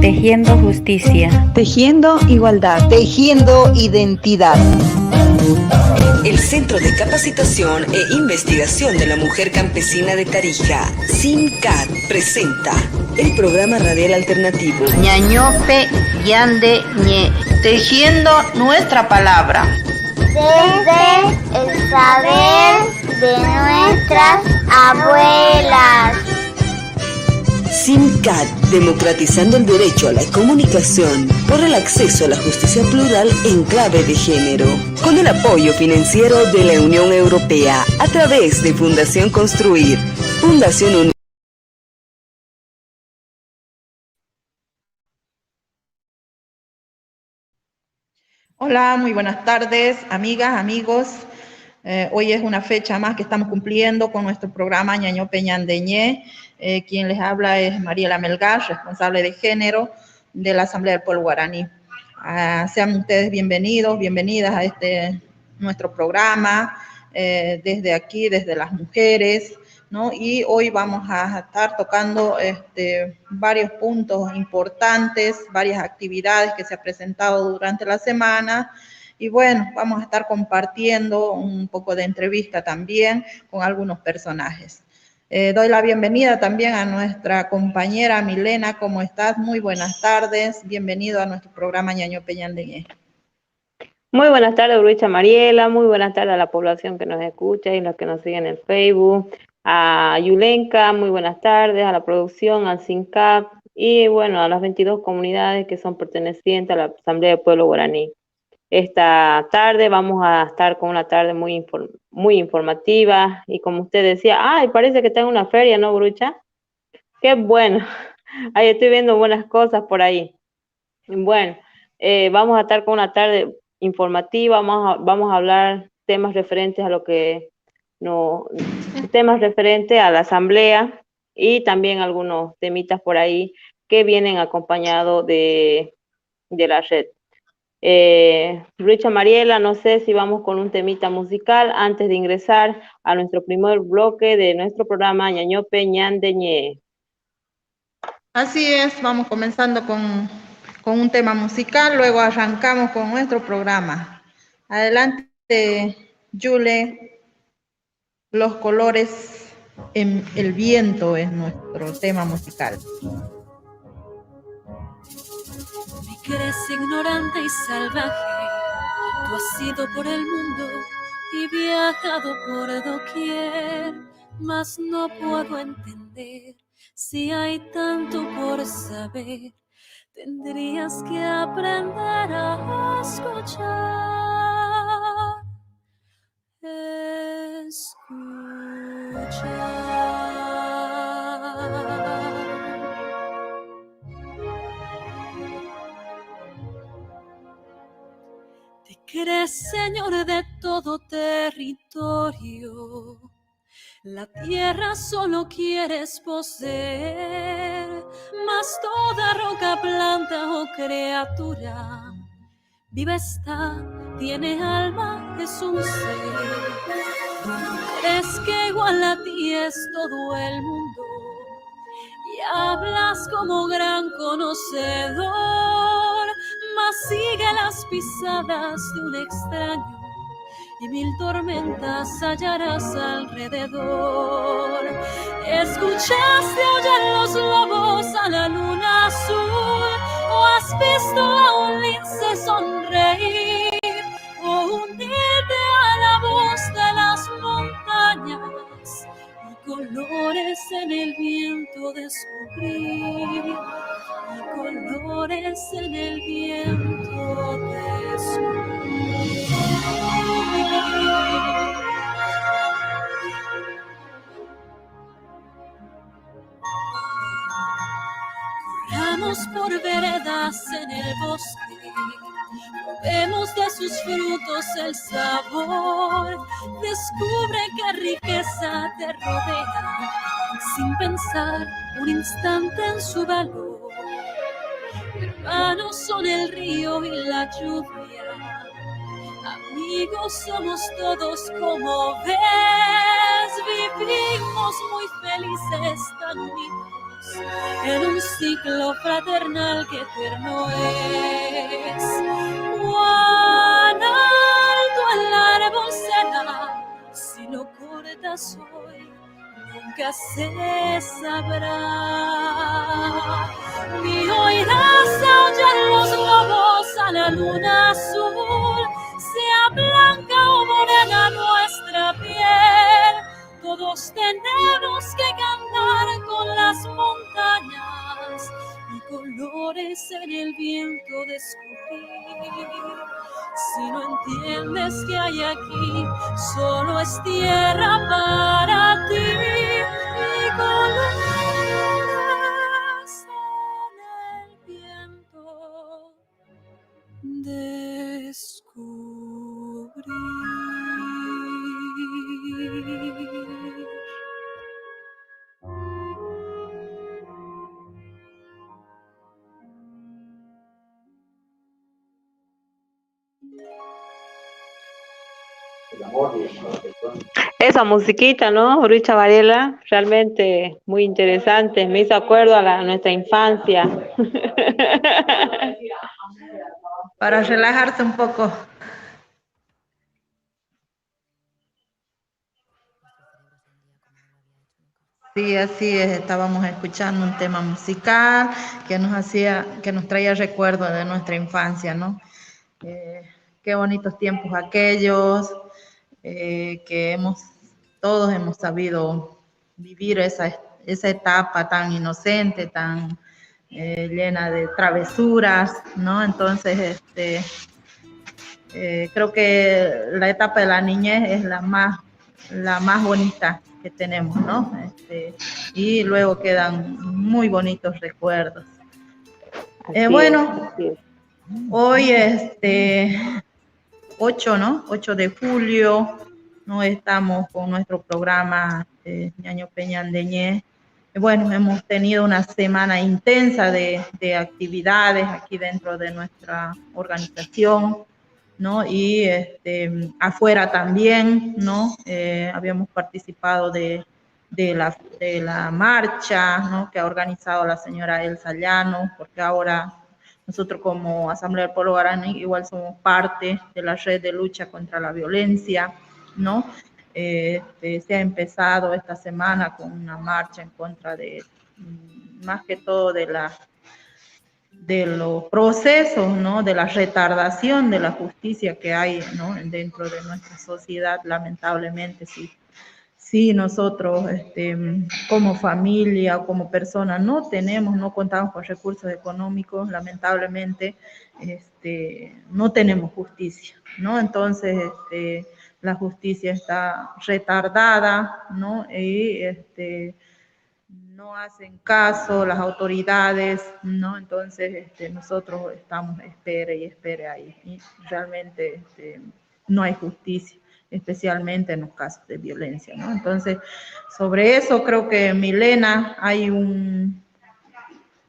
Tejiendo justicia. Tejiendo igualdad. Tejiendo identidad. El Centro de Capacitación e Investigación de la Mujer Campesina de Tarija, CIMCAT, presenta el programa radial alternativo Ñañope Yande Ñe, tejiendo nuestra palabra. Desde el saber de nuestras abuelas. CIMCAT, democratizando el derecho a la comunicación por el acceso a la justicia plural en clave de género, con el apoyo financiero de la Unión Europea a través de Fundación Construir, Fundación Unión. Hola, muy buenas tardes, amigas, amigos. Hoy es una fecha más que estamos cumpliendo con nuestro programa Ñañope Ñandeñé. Quien les habla es Mariela Melgar, responsable de género de la Asamblea del Pueblo Guaraní. Sean ustedes bienvenidos, bienvenidas a nuestro programa, desde aquí, desde las mujeres, ¿no? Y hoy vamos a estar tocando varios puntos importantes, varias actividades que se han presentado durante la semana. Y bueno, vamos a estar compartiendo un poco de entrevista también con algunos personajes. Doy la bienvenida también a nuestra compañera Milena. ¿Cómo estás? Muy buenas tardes. Bienvenido a nuestro programa Ñañope Ñandeñé. Muy buenas tardes, Brucha Mariela. Muy buenas tardes a la población que nos escucha y los que nos siguen en Facebook. A Yulenka, muy buenas tardes. A la producción, al CINCAP y bueno, a las 22 comunidades que son pertenecientes a la Asamblea del Pueblo Guaraní. Esta tarde vamos a estar con una tarde muy informativa y como usted decía, parece que está en una feria, ¿no, Brucha? Qué bueno, ahí estoy viendo buenas cosas por ahí. Bueno, vamos a estar con una tarde informativa, vamos a hablar temas referentes a temas referentes a la asamblea y también algunos temitas por ahí que vienen acompañados de la red. Richa Mariela, no sé si vamos con un temita musical antes de ingresar a nuestro primer bloque de nuestro programa Ñañope Ñandeñé. Así es, vamos comenzando con un tema musical, luego arrancamos con nuestro programa. Adelante, Yule. Los colores en el viento es nuestro tema musical. Me crees ignorante y salvaje, tú has ido por el mundo y viajado por doquier, mas no puedo entender si hay tanto por saber. Tendrías que aprender a escuchar. Te crees señor de todo territorio. La tierra solo quieres poseer, mas toda roca, planta o criatura viva está, tiene alma, es un ser. Crees que igual a ti es todo el mundo y hablas como gran conocedor, mas sigue las pisadas de un extraño y 1000 tormentas hallarás alrededor. ¿Escuchaste aullar los lobos a la luna azul? ¿O has visto a un lince sonreír? ¿O unirte a la voz de las montañas y colores en el viento descubrir? Y colores en el viento descubrir. Corramos por veredas en el bosque, probemos de sus frutos el sabor. Descubre qué riqueza te rodea, sin pensar un instante en su valor. Hermanos son el río y la lluvia, amigos somos todos como ves. Vivimos muy felices tan unidos en un ciclo fraternal que eterno es. Cuán alto el árbol será si lo cortas hoy, nunca se sabrá. Ni oirás aullar los lobos a la luna azul, sea blanca o morena nuestra piel. Todos tenemos que cantar con las montañas y colores en el viento descubrir. Si no entiendes que hay aquí, solo es tierra para ti y colores en el viento descubrir. Esa musiquita, ¿no? Ruicha Varela, realmente muy interesante, me hizo acuerdo a nuestra infancia. Para relajarse un poco. Sí, así es, estábamos escuchando un tema musical que nos traía recuerdos de nuestra infancia, ¿no? Qué bonitos tiempos aquellos, que todos hemos sabido vivir esa etapa tan inocente, tan llena de travesuras, ¿no? Entonces, creo que la etapa de la niñez es la más bonita que tenemos, ¿no? Y luego quedan muy bonitos recuerdos. Bueno, hoy 8 de julio, ¿no? Estamos con nuestro programa Ñaño Peñandeñé. Bueno, hemos tenido una semana intensa de actividades aquí dentro de nuestra organización, ¿no? Y afuera también, ¿no? Habíamos participado de la marcha, ¿no? Que ha organizado la señora Elsa Llano, porque ahora nosotros como Asamblea del Pueblo Guaraní igual somos parte de la red de lucha contra la violencia, ¿no? Se ha empezado esta semana con una marcha en contra de, más que todo, de los procesos, ¿no? De la retardación de la justicia que hay, ¿no? Dentro de nuestra sociedad, lamentablemente, sí, nosotros como familia o como personas no contamos con recursos económicos, lamentablemente no tenemos justicia, ¿no? Entonces la justicia está retardada, ¿no? Y no hacen caso las autoridades, ¿no? Entonces nosotros estamos espere ahí, y realmente no hay justicia, especialmente en los casos de violencia, ¿no? Entonces, sobre eso creo que, Milena, hay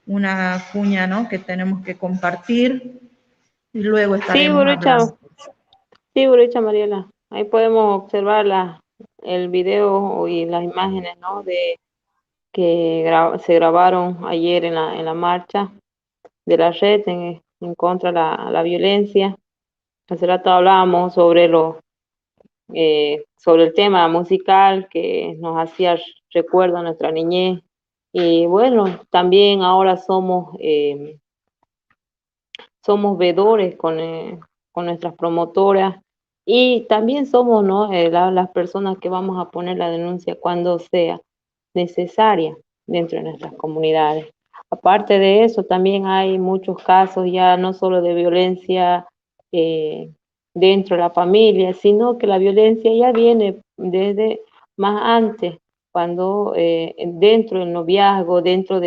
una cuña, ¿no? Que tenemos que compartir y luego estaremos hablando. Sí, Burucha Mariela, ahí podemos observar el video y las imágenes, ¿no? Que se grabaron ayer en la marcha de la red en contra de la violencia. Hace rato hablábamos sobre el tema musical que nos hacía recuerdo a nuestra niñez. Y bueno, también ahora somos veedores con nuestras promotoras, y también somos, ¿no? Las personas que vamos a poner la denuncia cuando sea necesaria dentro de nuestras comunidades. Aparte de eso, también hay muchos casos ya no solo de violencia dentro de la familia, sino que la violencia ya viene desde más antes, cuando dentro del noviazgo, dentro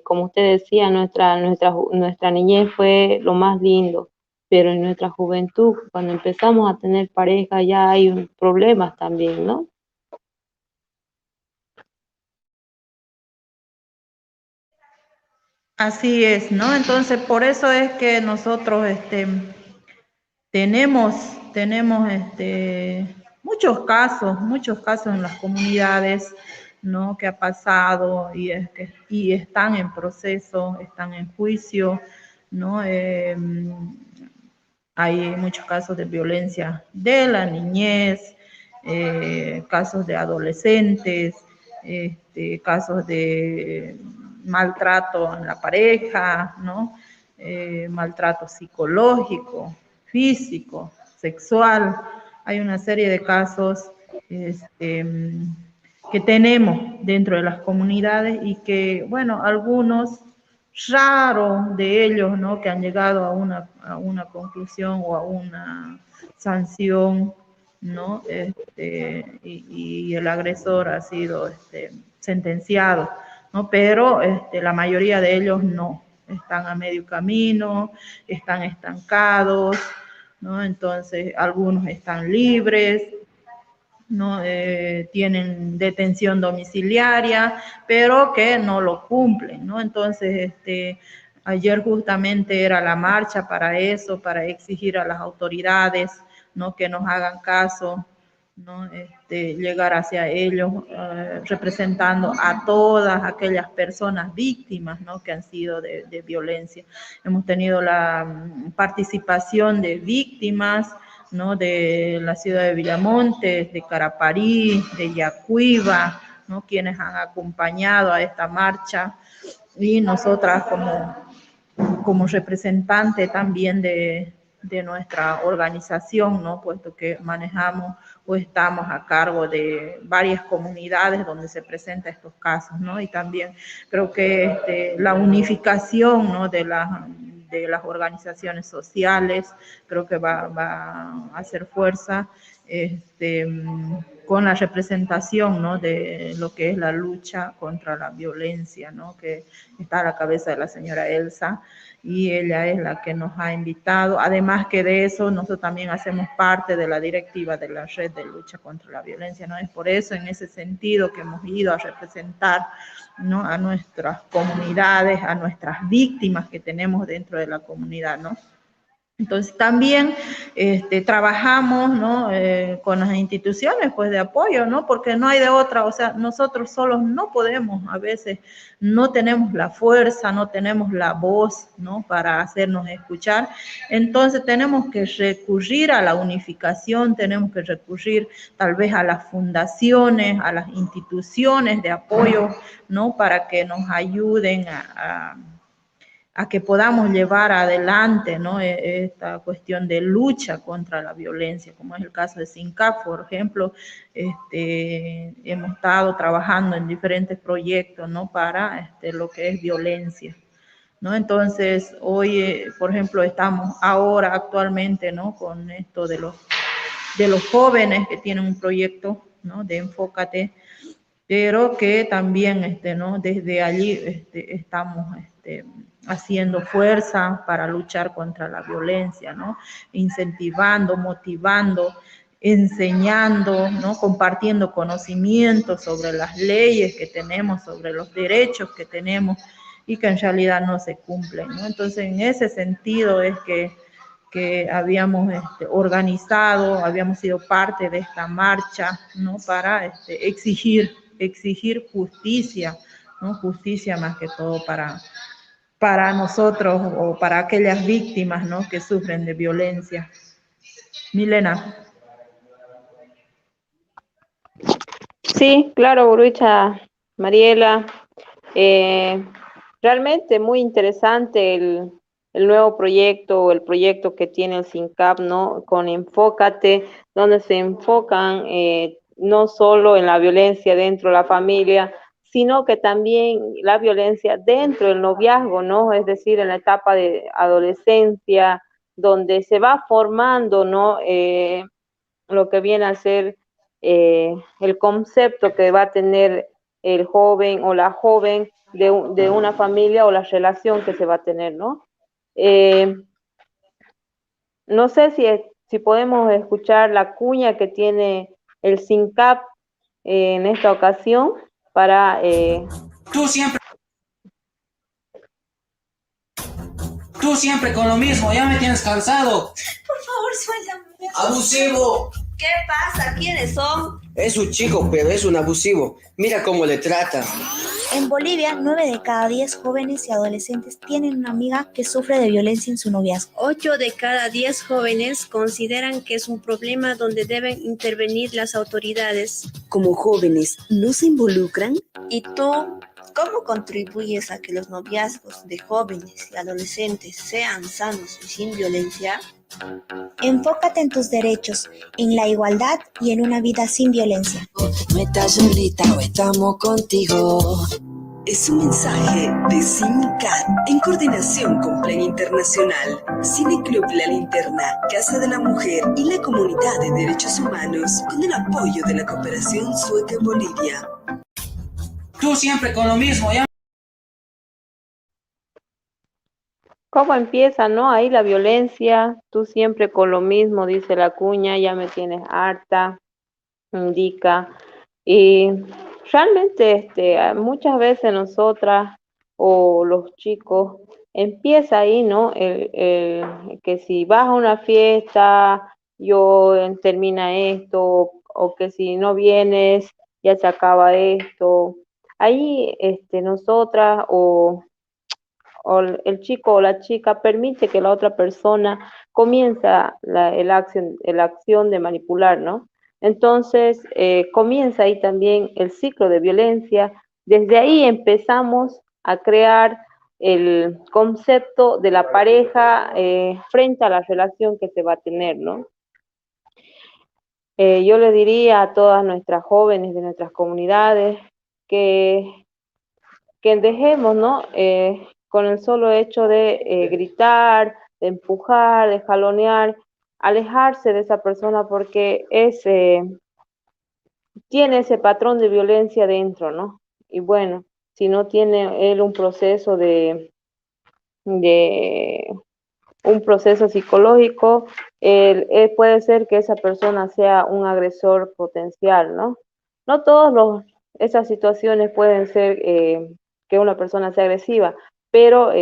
como usted decía, nuestra niñez fue lo más lindo, pero en nuestra juventud, cuando empezamos a tener pareja, ya hay problemas también, ¿no? Así es, ¿no? Entonces, por eso es que nosotros tenemos muchos casos en las comunidades ¿no? Que ha pasado y están en proceso, están en juicio, ¿no? Hay muchos casos de violencia de la niñez, casos de adolescentes, casos de maltrato en la pareja, ¿no? Maltrato psicológico, físico, sexual. Hay una serie de casos que tenemos dentro de las comunidades y que, bueno, algunos raros de ellos, ¿no? Que han llegado a una conclusión o a una sanción, ¿no? Y el agresor ha sido sentenciado, ¿no? Pero la mayoría de ellos no, están a medio camino, están estancados, ¿no? Entonces algunos están libres, ¿no? Tienen detención domiciliaria, pero que no lo cumplen, ¿no? Entonces, ayer justamente era la marcha para eso, para exigir a las autoridades, ¿no? Que nos hagan caso, ¿no? Llegar hacia ellos, representando a todas aquellas personas víctimas, ¿no? Que han sido de violencia. Hemos tenido la participación de víctimas, ¿no? De la ciudad de Villamontes, de Caraparí, de Yacuiba, ¿no? Quienes han acompañado a esta marcha, y nosotras como representante también de nuestra organización, ¿no? Puesto que manejamos o estamos a cargo de varias comunidades donde se presentan estos casos, ¿no? Y también creo que la unificación, ¿no? de las organizaciones sociales, creo que va a hacer fuerza con la representación, ¿no? De lo que es la lucha contra la violencia, ¿no? Que está a la cabeza de la señora Elsa, y ella es la que nos ha invitado. Además que de eso, nosotros también hacemos parte de la directiva de la Red de Lucha contra la Violencia, ¿no? Es por eso, en ese sentido, que hemos ido a representar, ¿no? A nuestras comunidades, a nuestras víctimas que tenemos dentro de la comunidad, ¿no? Entonces también trabajamos, ¿no? Con las instituciones, pues, de apoyo, ¿no? Porque no hay de otra, o sea, nosotros solos no podemos, a veces no tenemos la fuerza, no tenemos la voz, ¿no? Para hacernos escuchar. Entonces tenemos que recurrir a la unificación, tenemos que recurrir tal vez a las fundaciones, a las instituciones de apoyo, ¿no? Para que nos ayuden a que podamos llevar adelante, ¿no? Esta cuestión de lucha contra la violencia, como es el caso de SINCAP, por ejemplo. Hemos estado trabajando en diferentes proyectos, ¿no? Para lo que es violencia, ¿no? Entonces, hoy, por ejemplo, estamos ahora actualmente, ¿no? Con esto de los jóvenes que tienen un proyecto, ¿no? De Enfócate, pero que también, ¿no? Desde allí estamos haciendo fuerza para luchar contra la violencia, ¿no? Incentivando, motivando, enseñando, ¿no? Compartiendo conocimientos sobre las leyes que tenemos, sobre los derechos que tenemos y que en realidad no se cumplen, ¿no? Entonces, en ese sentido es que habíamos organizado, habíamos sido parte de esta marcha, ¿no? Para exigir justicia, ¿no? Justicia más que todo para nosotros o para aquellas víctimas, ¿no? Que sufren de violencia. Milena. Sí, claro, Uruicha, Mariela. Realmente muy interesante el nuevo proyecto, el proyecto que tiene el SINCAP, ¿no? Con Enfócate, donde se enfocan no solo en la violencia dentro de la familia, sino que también la violencia dentro del noviazgo, ¿no? Es decir, en la etapa de adolescencia, donde se va formando, ¿no? Lo que viene a ser el concepto que va a tener el joven o la joven de una familia, o la relación que se va a tener, ¿no? No sé si podemos escuchar la cuña que tiene el SINCAP en esta ocasión para... Tú siempre con lo mismo, ya me tienes cansado. Por favor, suéltame. ¡Abusivo! ¿Qué pasa? ¿Quiénes son? Es un chico, pero es un abusivo. Mira cómo le trata. En Bolivia, 9 de cada 10 jóvenes y adolescentes tienen una amiga que sufre de violencia en su noviazgo. 8 de cada 10 jóvenes consideran que es un problema donde deben intervenir las autoridades. Como jóvenes, ¿no se involucran? ¿Y tú cómo contribuyes a que los noviazgos de jóvenes y adolescentes sean sanos y sin violencia? Enfócate en tus derechos, en la igualdad y en una vida sin violencia. No estás solita o estamos contigo. Es un mensaje de CINCAT en coordinación con Plan Internacional, Cine Club La Linterna, Casa de la Mujer y la Comunidad de Derechos Humanos, con el apoyo de la Cooperación Sueca en Bolivia. Tú siempre con lo mismo, ya. ¿Cómo empieza, no? Ahí la violencia, tú siempre con lo mismo, dice la cuña, ya me tienes harta, indica. Y realmente muchas veces nosotras o los chicos empieza ahí, ¿no? Que si vas a una fiesta, termina esto, o que si no vienes, ya se acaba esto. Ahí nosotras o el chico o la chica permite que la otra persona comienza la acción de manipular, ¿no? Entonces, comienza ahí también el ciclo de violencia. Desde ahí empezamos a crear el concepto de la pareja frente a la relación que se va a tener, ¿no? Yo le diría a todas nuestras jóvenes de nuestras comunidades que dejemos, ¿no? Con el solo hecho de gritar, de empujar, de jalonear, alejarse de esa persona porque tiene ese patrón de violencia dentro, ¿no? Y bueno, si no tiene él un proceso un proceso psicológico, puede ser que esa persona sea un agresor potencial, ¿no? No todas esas situaciones pueden ser que una persona sea agresiva, pero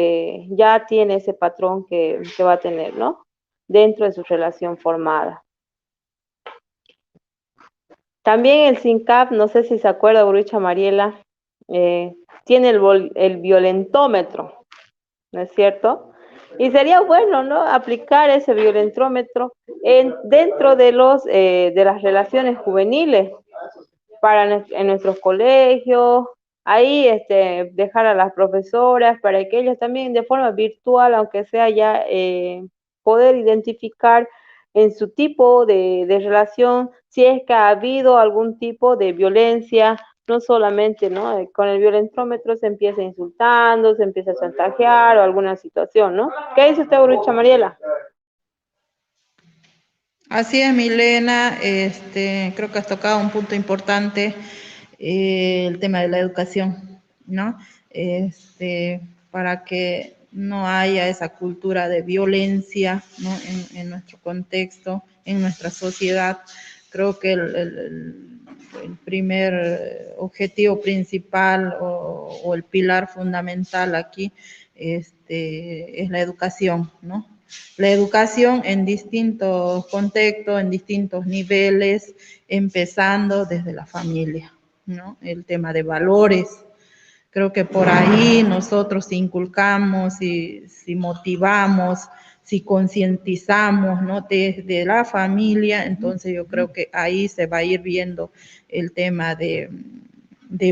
ya tiene ese patrón que va a tener, ¿no? Dentro de su relación formada. También el CINCAP, no sé si se acuerda, Brucha Mariela, tiene el violentómetro, ¿no es cierto? Y sería bueno, ¿no? Aplicar ese violentómetro dentro de las relaciones juveniles en nuestros colegios. Ahí dejar a las profesoras para que ellas también de forma virtual, aunque sea ya, poder identificar en su tipo de relación si es que ha habido algún tipo de violencia, no solamente, ¿no? Con el violentómetro se empieza insultando, se empieza a chantajear o alguna situación, ¿no? ¿Qué dice usted, Brucha Mariela? Así es, Milena, creo que has tocado un punto importante, el tema de la educación, ¿no? Para que no haya esa cultura de violencia, ¿no? En nuestro contexto, en nuestra sociedad. Creo que el primer objetivo principal o el pilar fundamental aquí es la educación, ¿no? La educación en distintos contextos, en distintos niveles, empezando desde la familia, ¿no? El tema de valores. Creo que por ahí nosotros inculcamos y si motivamos, si concientizamos, ¿no? Desde la familia, entonces yo creo que ahí se va a ir viendo el tema de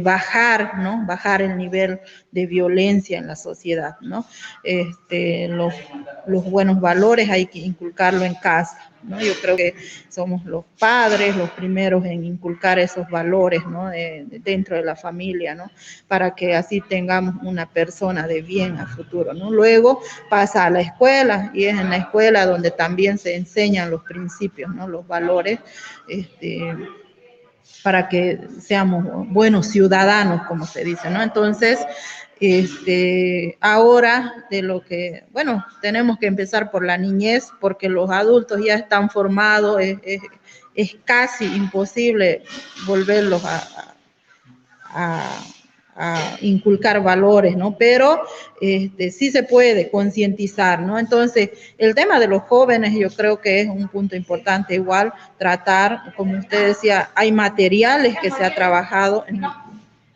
bajar, ¿no? Bajar el nivel de violencia en la sociedad, ¿no? Los buenos valores hay que inculcarlo en casa, ¿no? Yo creo que somos los padres los primeros en inculcar esos valores, ¿no? Dentro de la familia, ¿no? Para que así tengamos una persona de bien a futuro, ¿no? Luego pasa a la escuela y es en la escuela donde también se enseñan los principios, ¿no? Los valores, para que seamos buenos ciudadanos, como se dice, ¿no? Entonces, ahora de lo que, bueno, tenemos que empezar por la niñez, porque los adultos ya están formados, es casi imposible volverlos a inculcar valores, ¿no? Pero sí se puede concientizar, ¿no? Entonces, el tema de los jóvenes yo creo que es un punto importante igual, tratar, como usted decía, hay materiales que se ha trabajado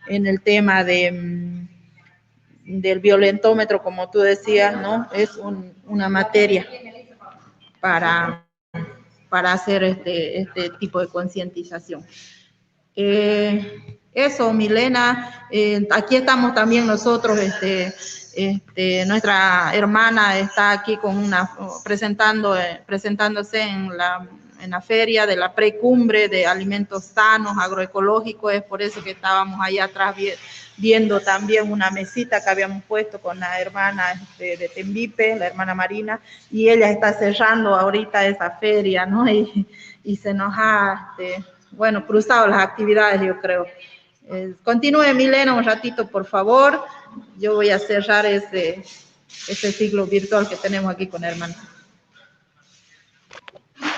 en el tema del violentómetro, como tú decías, ¿no? Es una materia para hacer este tipo de concientización. Eso, Milena, aquí estamos también nosotros, nuestra hermana está aquí con presentándose en la feria de la precumbre de alimentos sanos, agroecológicos, es por eso que estábamos allá atrás viendo también una mesita que habíamos puesto con la hermana de Tembipe, la hermana Marina, y ella está cerrando ahorita esa feria, ¿no? Y se nos ha, cruzado las actividades, yo creo. Continúe, Milena, un ratito, por favor. Yo voy a cerrar ese ciclo virtual que tenemos aquí con hermana.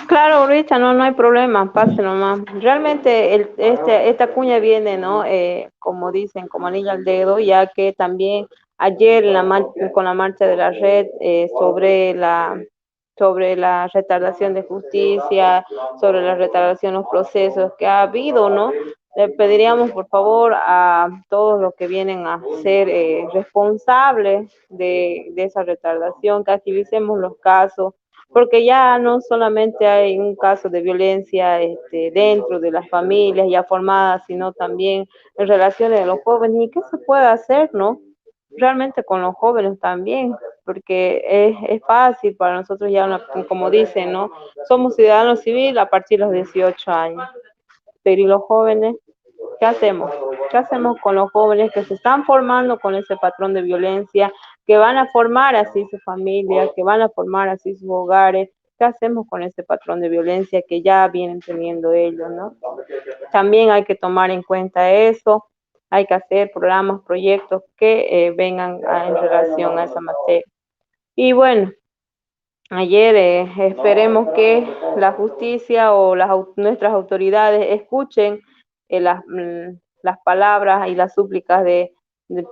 Claro, Rita, no hay problema, pase nomás. Realmente esta cuña viene, ¿no? Como dicen, como anillo al dedo, ya que también ayer con la marcha de la red sobre la retardación de justicia, sobre la retardación de los procesos que ha habido, ¿no? Le pediríamos, por favor, a todos los que vienen a ser responsables de esa retardación, que agilicemos los casos, porque ya no solamente hay un caso de violencia dentro de las familias ya formadas, sino también en relaciones de los jóvenes. ¿Y qué se puede hacer, no? Realmente con los jóvenes también, porque es fácil para nosotros ya, como dicen, ¿no? Somos ciudadanos civiles a partir de los 18 años. Pero ¿y los jóvenes? ¿Qué hacemos? ¿Qué hacemos con los jóvenes que se están formando con ese patrón de violencia, que van a formar así su familia, que van a formar así sus hogares? ¿Qué hacemos con ese patrón de violencia que ya vienen teniendo ellos, no? También hay que tomar en cuenta eso, hay que hacer programas, proyectos que vengan en relación a esa materia. Y bueno, ayer esperemos que la justicia o nuestras autoridades escuchen las palabras y las súplicas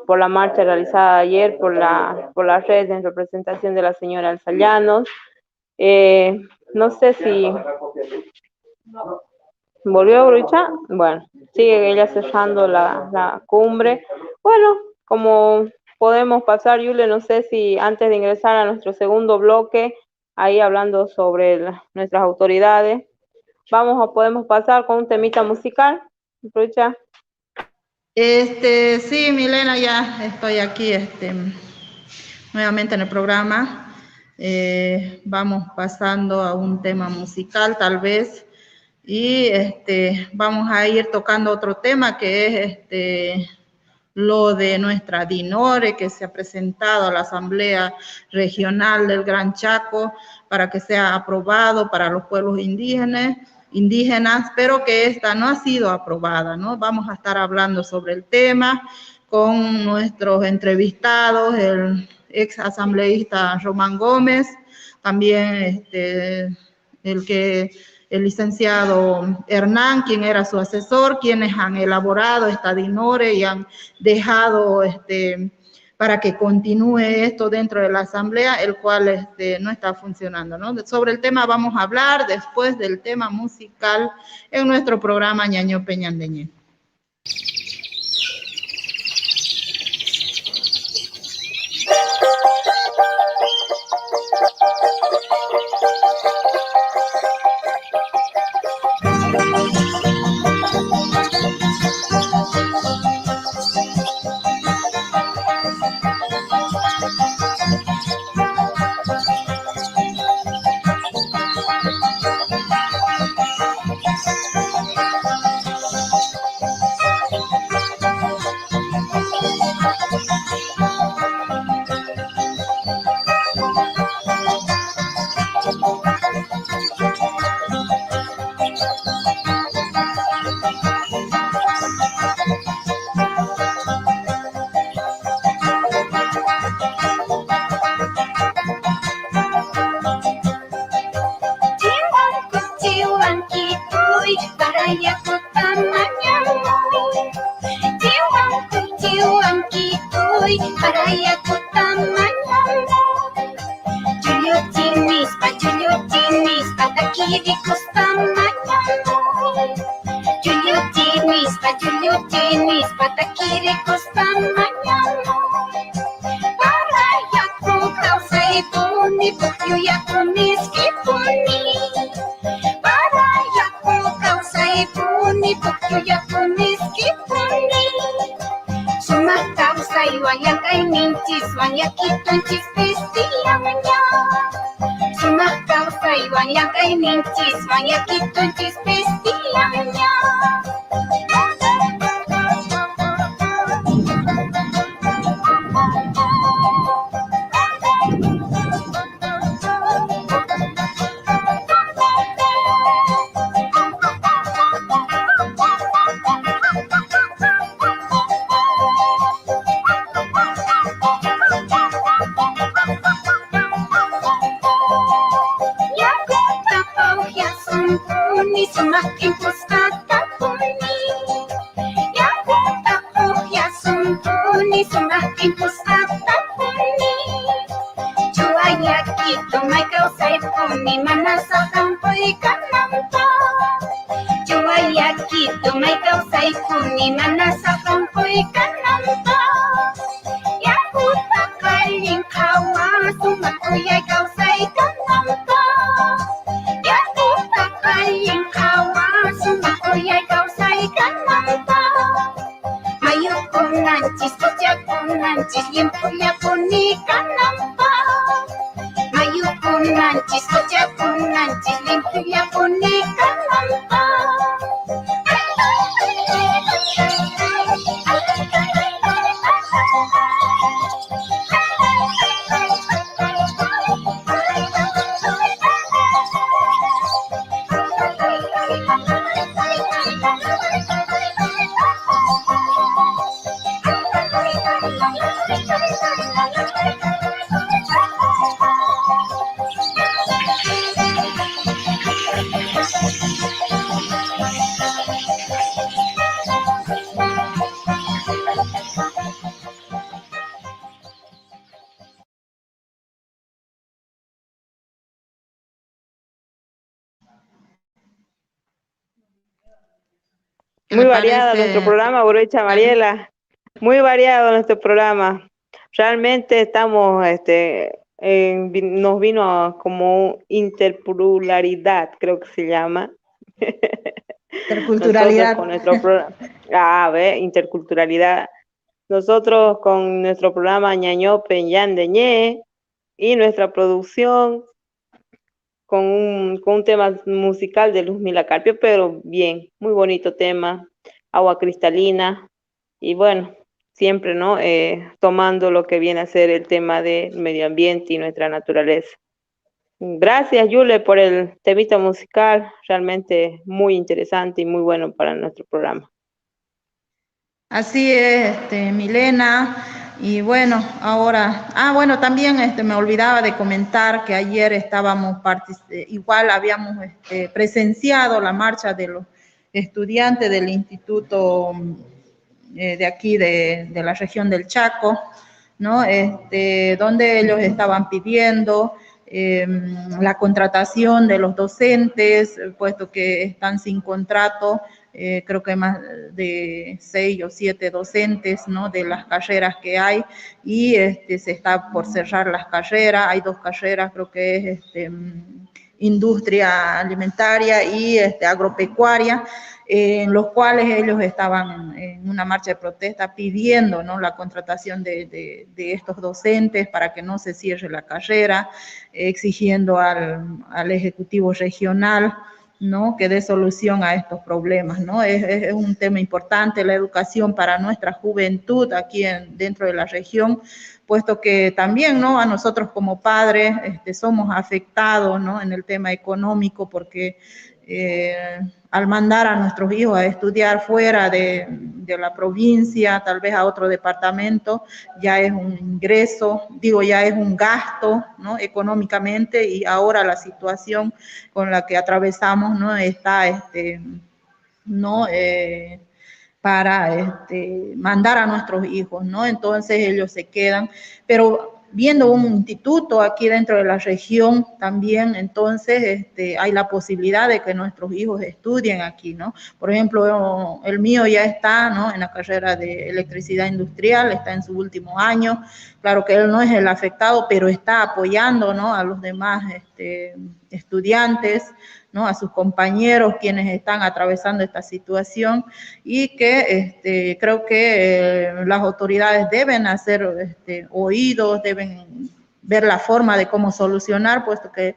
por la marcha realizada ayer por la red en representación de la señora Elsa Llanos. No sé si volvió a Brucha. Bueno, sigue ella cerrando la cumbre. Bueno, como podemos pasar, Yule, no sé si antes de ingresar a nuestro segundo bloque, ahí hablando sobre nuestras autoridades, podemos pasar con un temita musical. Brucha. Sí, Milena, ya estoy aquí nuevamente en el programa. Vamos pasando a un tema musical, tal vez, y vamos a ir tocando otro tema que es lo de nuestra DINORE, que se ha presentado a la Asamblea Regional del Gran Chaco para que sea aprobado para los pueblos indígenas, pero que esta no ha sido aprobada, ¿no? Vamos a estar hablando sobre el tema con nuestros entrevistados, el ex asambleísta Román Gómez, también el licenciado Hernán, quien era su asesor, quienes han elaborado esta DINORE y han dejado para que continúe esto dentro de la asamblea, el cual no está funcionando, ¿no? Sobre el tema vamos a hablar después del tema musical en nuestro programa Ñañope Ñandeñé. kiri kostamañano. Yuyutinispa takiri kostamañano. Para yaku kawsaipuni pukyuyakumiskipuni. Para yaku kawsaipuni pukyuyakumiskipuni. Sumak kawsay wayakayninchis wayakitunchis pistiyaña. Sumak kawsay wayakayninchis wayakitunchis pistiyaña. Semakin pustaka puni, ya tahu ya sumpuni, semakin pustaka puni. Cuaya kita mai kau sai puni, mana sampai kan nampak. Cuaya kita mai kau sai puni, mana sampai kan nampak. Ya tak kaling kawan, sumaku ya kau sai kan nampak. Ya tak kaling kawan, sumaku ya kau sai kan nampak. Mayu pun nancis, kerja pun nancis, limpunya pun ikan nampak. Mayu pun nancis, kerja pun nancis, limpunya pun ikan nampak. Muy variado nuestro programa, Brucha Mariela. Muy variado nuestro programa. Realmente estamos, nos vino como interpluralidad, creo que se llama. Interculturalidad. Con nuestro programa, interculturalidad. Nosotros con nuestro programa Ñañope Ñandeñé y nuestra producción con un tema musical de Luzmila Carpio, pero bien, muy bonito tema, agua cristalina, y bueno, siempre, ¿no? Tomando lo que viene a ser el tema del medio ambiente y nuestra naturaleza. Gracias, Yule, por el temita musical, realmente muy interesante y muy bueno para nuestro programa. Así es, Milena. Y bueno, ahora, bueno, también me olvidaba de comentar que ayer estábamos, igual habíamos presenciado la marcha de los estudiantes del instituto de aquí de la región del Chaco, ¿no? Donde ellos estaban pidiendo la contratación de los docentes, puesto que están sin contrato. Creo que más de 6 o 7 docentes, ¿no? De las carreras que hay, y se está por cerrar las carreras. Hay 2 carreras, creo que es industria alimentaria y agropecuaria, en los cuales ellos estaban en una marcha de protesta pidiendo, ¿no? La contratación de estos docentes para que no se cierre la carrera, exigiendo al Ejecutivo Regional, ¿no? Que dé solución a estos problemas, ¿no? Es un tema importante la educación para nuestra juventud aquí dentro de la región, puesto que también, ¿no? A nosotros como padres somos afectados, ¿no? En el tema económico, porque al mandar a nuestros hijos a estudiar fuera de la provincia, tal vez a otro departamento, ya es un ingreso, ya es un gasto, ¿no? Económicamente, y ahora la situación con la que atravesamos, ¿no? Está, para mandar a nuestros hijos, ¿no? Entonces ellos se quedan, pero viendo un instituto aquí dentro de la región también, entonces hay la posibilidad de que nuestros hijos estudien aquí, ¿no? Por ejemplo, el mío ya está, ¿no?, en la carrera de electricidad industrial, está en su último año. Claro que él no es el afectado, pero está apoyando, ¿no?, a los demás estudiantes, ¿no?, a sus compañeros quienes están atravesando esta situación, y que creo que las autoridades deben hacer oídos, deben ver la forma de cómo solucionar, puesto que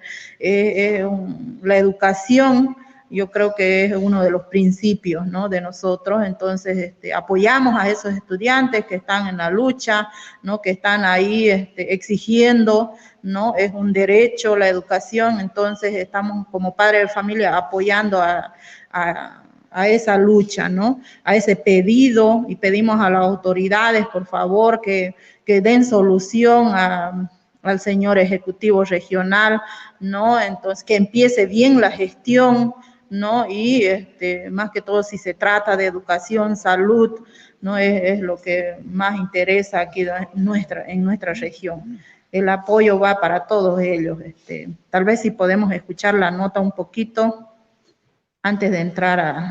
la educación yo creo que es uno de los principios, ¿no?, de nosotros. Entonces apoyamos a esos estudiantes que están en la lucha, ¿no?, que están ahí exigiendo, ¿no? Es un derecho la educación, entonces estamos como padres de familia apoyando a esa lucha, ¿no?, a ese pedido, y pedimos a las autoridades, por favor, que den solución al señor ejecutivo regional, ¿no? Entonces, que empiece bien la gestión, ¿no? Y más que todo, si se trata de educación, salud, ¿no?, es lo que más interesa aquí en nuestra región. El apoyo va para todos ellos. Tal vez si podemos escuchar la nota un poquito antes de entrar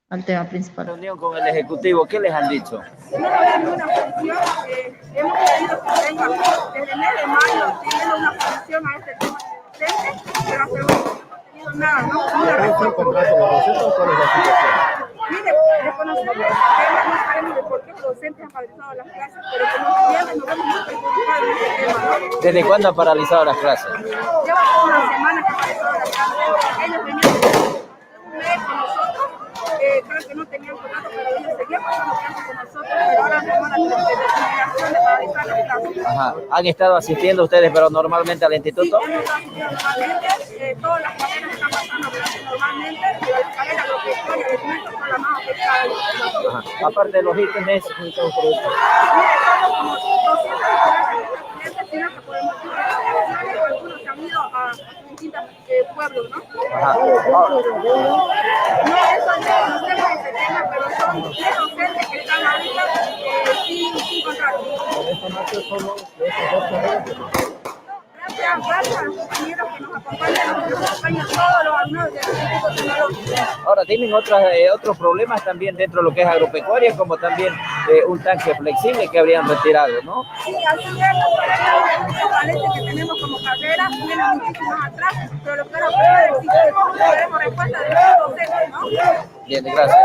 al tema principal. Reunión con el Ejecutivo, ¿qué les han dicho? No hay ninguna posición. Hemos pedido que vengan desde el mes de mayo teniendo una posición a este tema de docentes, pero hasta luego no hemos tenido nada, ¿no? ¿Cuál es la situación? Mire, reconocemos que no sabemos de por qué los docentes han paralizado las clases, pero como estudiantes nos vemos muy preocupados en este tema, ¿no? ¿Desde cuándo han paralizado las clases? Lleva como una semana que han paralizado las clases. Ellos venían un mes con nosotros, creo que no tenían contrato, pero ellos seguían pasando clases con nosotros, pero ahora tomamos la determinación de paralizar las clases. Ajá. ¿Han estado asistiendo ustedes, pero normalmente al instituto? Sí, hemos estado asistiendo normalmente, todas las carreras están pasando clases normalmente, pero las carreras agropecuarias de alimentos son las más afectadas. Ajá. Aparte de los ítems, mire, somos como 200 estudiantes, sino que por el motivo de las elecciones, algunos se han ido a distintos pueblos, ¿no? Ajá. No, eso no conocemos ese tema, pero son 3 docentes que están ahorita sin contrato. Gracias a los compañeros que nos acompañan todos los alumnos del Instituto Tecnológico. Ahora, ¿tienen otros problemas también dentro de lo que es agropecuaria, como también un tanque flexible que habrían retirado, ¿no? Sí, así es, parece que tenemos como carrera, vienen muchísimo más atrás, pero lo que era bueno tenemos respuesta de los docentes, ¿no? Bien, gracias.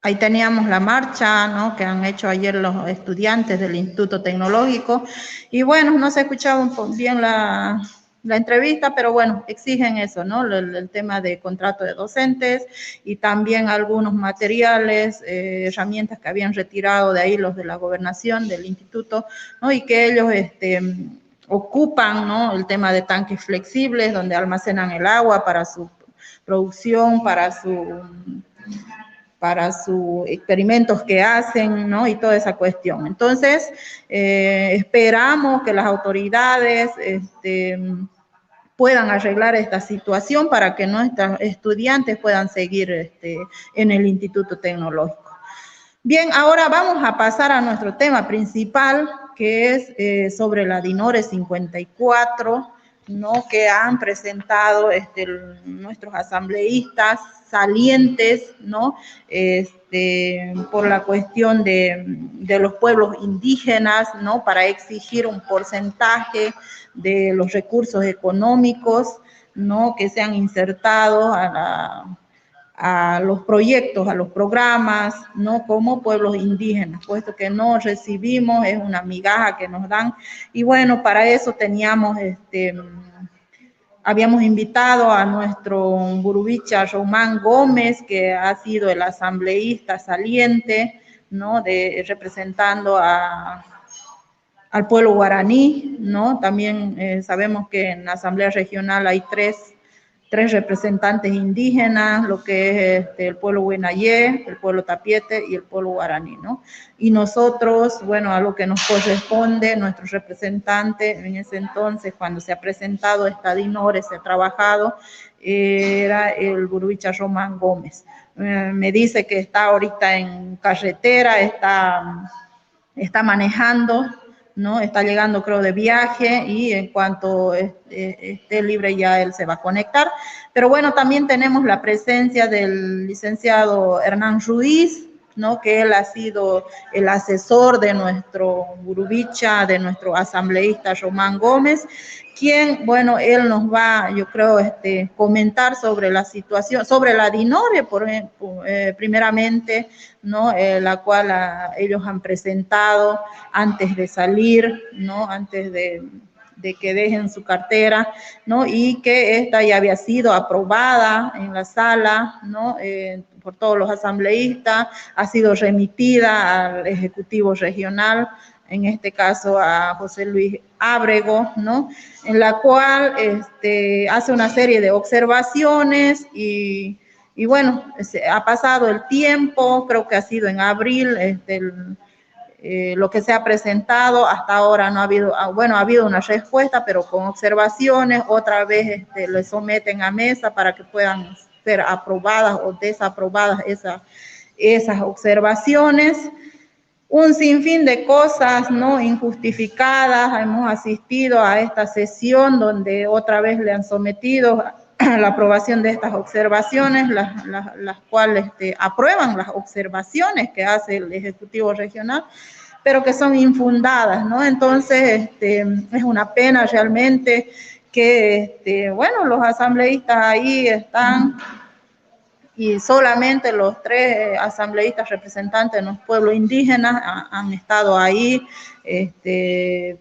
Ahí teníamos la marcha, ¿no?, que han hecho ayer los estudiantes del Instituto Tecnológico. Y bueno, no se escuchaba bien la entrevista, pero bueno, exigen eso, ¿no?, el tema de contrato de docentes y también algunos materiales, herramientas que habían retirado de ahí los de la gobernación, del instituto, ¿no?, y que ellos ocupan, ¿no?, el tema de tanques flexibles donde almacenan el agua para su producción, para sus experimentos que hacen, ¿no?, y toda esa cuestión. Entonces, esperamos que las autoridades puedan arreglar esta situación para que nuestros estudiantes puedan seguir en el Instituto Tecnológico. Bien, ahora vamos a pasar a nuestro tema principal, que es sobre la DINORE 54, ¿no?, que han presentado nuestros asambleístas salientes, ¿no?, por la cuestión de los pueblos indígenas, ¿no?, para exigir un porcentaje de los recursos económicos, ¿no?, que sean insertados a los proyectos, a los programas, ¿no?, como pueblos indígenas, puesto que no recibimos, es una migaja que nos dan. Y bueno, para eso teníamos habíamos invitado a nuestro Burubicha Román Gómez, que ha sido el asambleísta saliente, ¿no?, representando al pueblo guaraní, ¿no? También sabemos que en la Asamblea Regional hay tres representantes indígenas, lo que es el pueblo Huenayé, el pueblo Tapiete y el pueblo guaraní, ¿no? Y nosotros, bueno, a lo que nos corresponde, nuestro representante en ese entonces, cuando se ha presentado esta DINORE, se ha trabajado, era el Burubicha Román Gómez. me dice que está ahorita en carretera, está manejando, ¿no? Está llegando, creo, de viaje y en cuanto esté libre ya él se va a conectar. Pero bueno, también tenemos la presencia del licenciado Hernán Ruiz, ¿no? Que él ha sido el asesor de nuestro gurubicha, de nuestro asambleísta Román Gómez, quien, bueno, él nos va, yo creo, comentar sobre la situación, sobre la DINORE, primeramente, ¿no? La cual ellos han presentado antes de salir, ¿no? Antes de que dejen su cartera, ¿no? Y que esta ya había sido aprobada en la sala, ¿no? Por todos los asambleístas, ha sido remitida al Ejecutivo Regional, en este caso a José Luis Ábrego, ¿no? En la cual hace una serie de observaciones y bueno, ha pasado el tiempo, creo que ha sido en abril, lo que se ha presentado, hasta ahora no ha habido, bueno, ha habido una respuesta, pero con observaciones, otra vez le someten a mesa para que puedan ser aprobadas o desaprobadas esas observaciones. Un sinfín de cosas, ¿no? Injustificadas. Hemos asistido a esta sesión donde otra vez le han sometido a la aprobación de estas observaciones, las cuales aprueban las observaciones que hace el Ejecutivo Regional, pero que son infundadas, ¿no? Entonces, es una pena realmente que, bueno, los asambleístas ahí están y solamente los 3 asambleístas representantes de los pueblos indígenas han estado ahí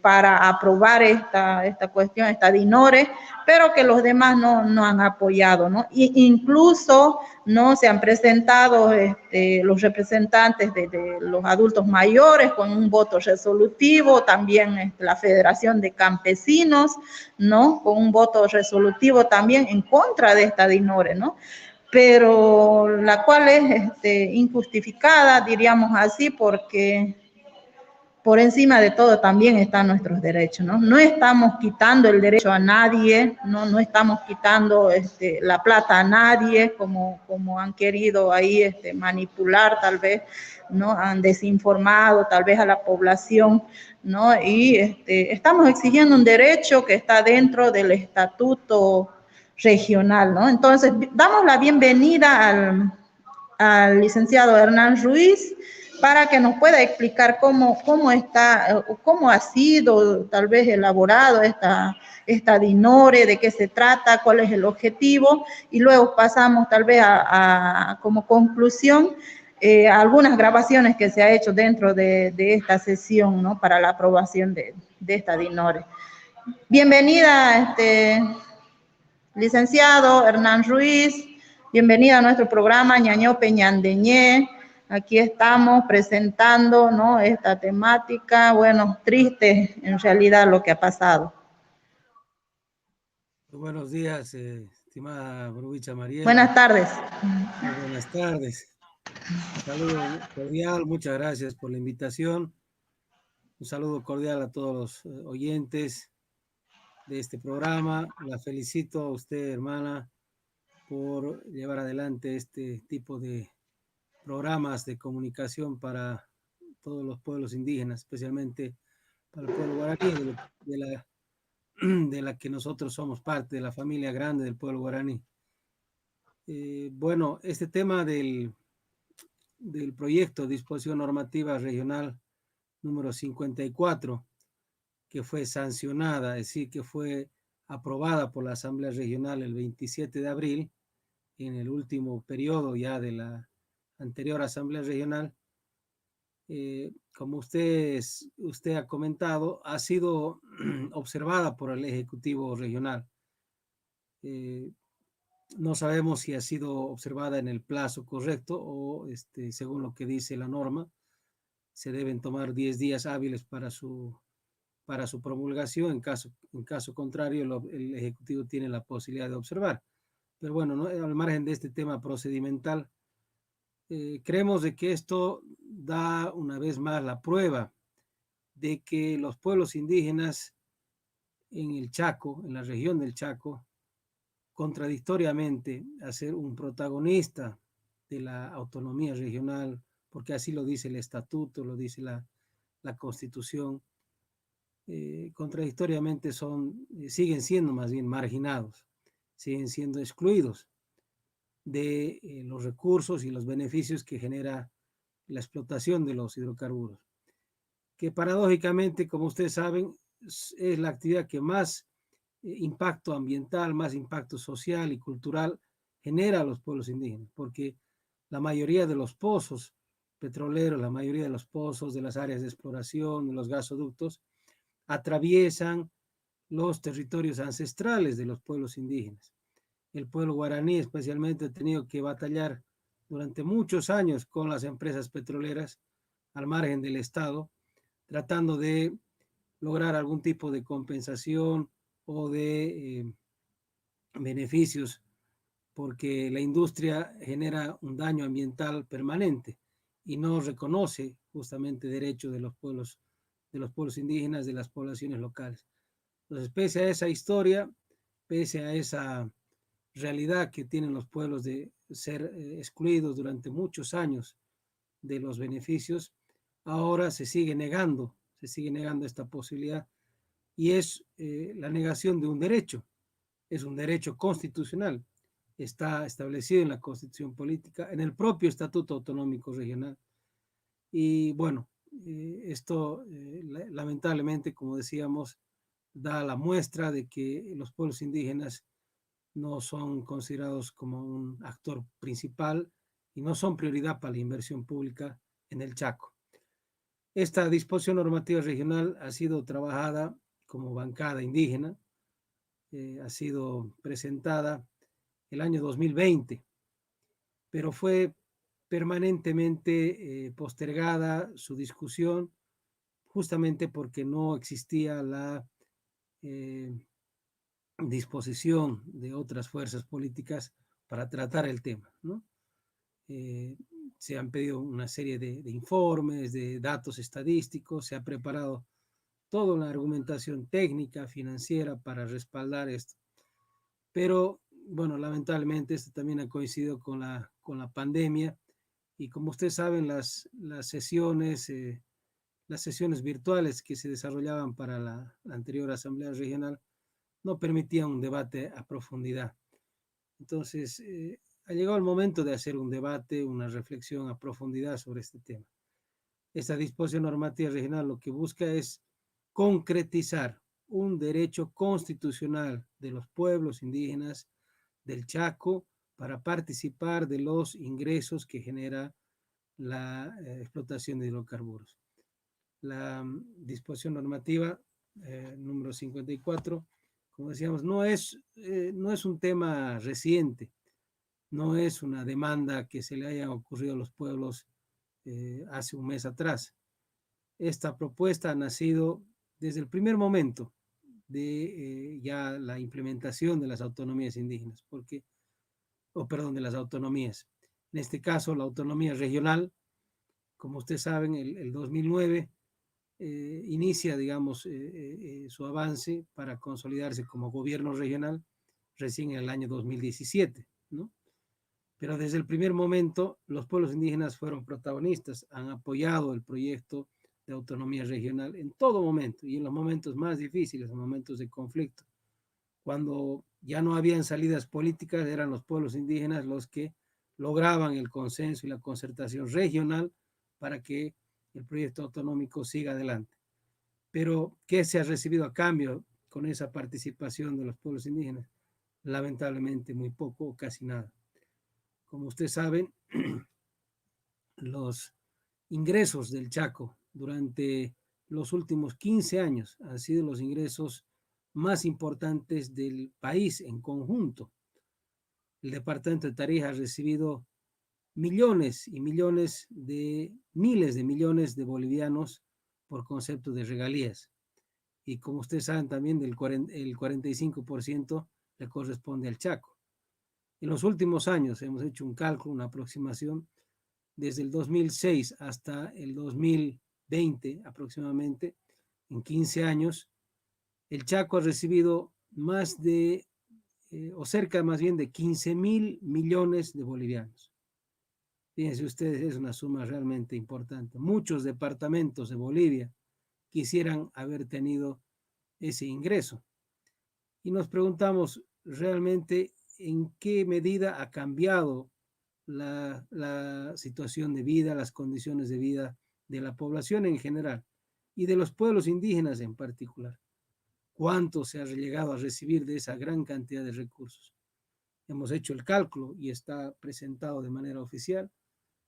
para aprobar esta cuestión, esta DINORE, pero que los demás no han apoyado, ¿no? Incluso no se han presentado los representantes de los adultos mayores con un voto resolutivo, también la Federación de Campesinos, ¿no? Con un voto resolutivo también en contra de esta DINORE, ¿no? Pero la cual es injustificada, diríamos así, porque por encima de todo también están nuestros derechos, ¿no? No estamos quitando el derecho a nadie, no estamos quitando la plata a nadie, como han querido ahí manipular tal vez, ¿no? Han desinformado tal vez a la población, ¿no? Y estamos exigiendo un derecho que está dentro del estatuto regional, ¿no? Entonces, damos la bienvenida al licenciado Hernán Ruiz para que nos pueda explicar cómo ha sido tal vez elaborado esta DINORE, de qué se trata, cuál es el objetivo, y luego pasamos tal vez como conclusión a algunas grabaciones que se ha hecho dentro de esta sesión, ¿no? Para la aprobación de esta DINORE. Bienvenida, licenciado Hernán Ruiz, bienvenido a nuestro programa Ñañope Ñandeñé. Aquí estamos presentando, ¿no? Esta temática, bueno, triste en realidad lo que ha pasado. Buenos días, estimada gurubicha Mariela. Buenas tardes. Buenas tardes. Un saludo cordial, muchas gracias por la invitación. Un saludo cordial a todos los oyentes de este programa. La felicito a usted, hermana, por llevar adelante este tipo de programas de comunicación para todos los pueblos indígenas, especialmente para el pueblo guaraní, de la que nosotros somos parte, de la familia grande del pueblo guaraní. Bueno, este tema del proyecto de disposición normativa regional número 54, que fue sancionada, es decir, que fue aprobada por la Asamblea Regional el 27 de abril, en el último periodo ya de la anterior Asamblea Regional, como usted ha comentado, ha sido observada por el Ejecutivo Regional. No sabemos si ha sido observada en el plazo correcto o según lo que dice la norma, se deben tomar 10 días hábiles para su promulgación. En caso contrario, el Ejecutivo tiene la posibilidad de observar. Pero bueno, ¿no? Al margen de este tema procedimental, creemos de que esto da una vez más la prueba de que los pueblos indígenas en el Chaco, en la región del Chaco, contradictoriamente a ser un protagonista de la autonomía regional, porque así lo dice el estatuto, lo dice la Constitución, contradictoriamente siguen siendo más bien marginados, siguen siendo excluidos de los recursos y los beneficios que genera la explotación de los hidrocarburos, que paradójicamente, como ustedes saben, es la actividad que más impacto ambiental, más impacto social y cultural genera a los pueblos indígenas, porque la mayoría de los pozos petroleros, la mayoría de los pozos de las áreas de exploración, de los gasoductos, atraviesan los territorios ancestrales de los pueblos indígenas. El pueblo guaraní especialmente ha tenido que batallar durante muchos años con las empresas petroleras al margen del Estado, tratando de lograr algún tipo de compensación o de beneficios, porque la industria genera un daño ambiental permanente y no reconoce justamente derechos de los pueblos indígenas, de las poblaciones locales. Entonces, pese a esa historia, pese a esa realidad que tienen los pueblos de ser excluidos durante muchos años de los beneficios, ahora se sigue negando esta posibilidad, y es la negación de un derecho, es un derecho constitucional, está establecido en la Constitución Política, en el propio Estatuto Autonómico Regional. Y bueno, esto lamentablemente, como decíamos, da la muestra de que los pueblos indígenas no son considerados como un actor principal y no son prioridad para la inversión pública en el Chaco. Esta disposición normativa regional ha sido trabajada como bancada indígena, ha sido presentada el año 2020, pero fue permanentemente postergada su discusión justamente porque no existía la disposición de otras fuerzas políticas para tratar el tema, ¿no? Se han pedido una serie de informes, de datos estadísticos, se ha preparado toda una argumentación técnica, financiera para respaldar esto. Pero, bueno, lamentablemente esto también ha coincidido con la pandemia, y como ustedes saben, las sesiones virtuales que se desarrollaban para la anterior Asamblea Regional no permitían un debate a profundidad. Entonces, ha llegado el momento de hacer un debate, una reflexión a profundidad sobre este tema. Esta disposición normativa regional lo que busca es concretizar un derecho constitucional de los pueblos indígenas del Chaco para participar de los ingresos que genera la explotación de hidrocarburos. La disposición normativa número 54, como decíamos, no es un tema reciente, no es una demanda que se le haya ocurrido a los pueblos hace un mes atrás. Esta propuesta ha nacido desde el primer momento de ya la implementación de las autonomías indígenas, de las autonomías. En este caso, la autonomía regional, como ustedes saben, el 2009 inicia, digamos, su avance para consolidarse como gobierno regional recién en el año 2017, ¿no? Pero desde el primer momento los pueblos indígenas fueron protagonistas, han apoyado el proyecto de autonomía regional en todo momento y en los momentos más difíciles, en momentos de conflicto. Cuando ya no habían salidas políticas, eran los pueblos indígenas los que lograban el consenso y la concertación regional para que el proyecto autonómico siga adelante. Pero, ¿qué se ha recibido a cambio con esa participación de los pueblos indígenas? Lamentablemente muy poco o casi nada. Como ustedes saben, los ingresos del Chaco durante los últimos 15 años han sido los ingresos más importantes del país en conjunto. El departamento de Tarija ha recibido millones y millones miles de millones de bolivianos por concepto de regalías. Y como ustedes saben también, el 45% le corresponde al Chaco. En los últimos años hemos hecho un cálculo, una aproximación, desde el 2006 hasta el 2020 aproximadamente, en 15 años, el Chaco ha recibido cerca más bien de 15.000 millones de bolivianos. Fíjense ustedes, es una suma realmente importante. Muchos departamentos de Bolivia quisieran haber tenido ese ingreso. Y nos preguntamos realmente en qué medida ha cambiado la situación de vida, las condiciones de vida de la población en general y de los pueblos indígenas en particular. ¿Cuánto se ha llegado a recibir de esa gran cantidad de recursos? Hemos hecho el cálculo y está presentado de manera oficial.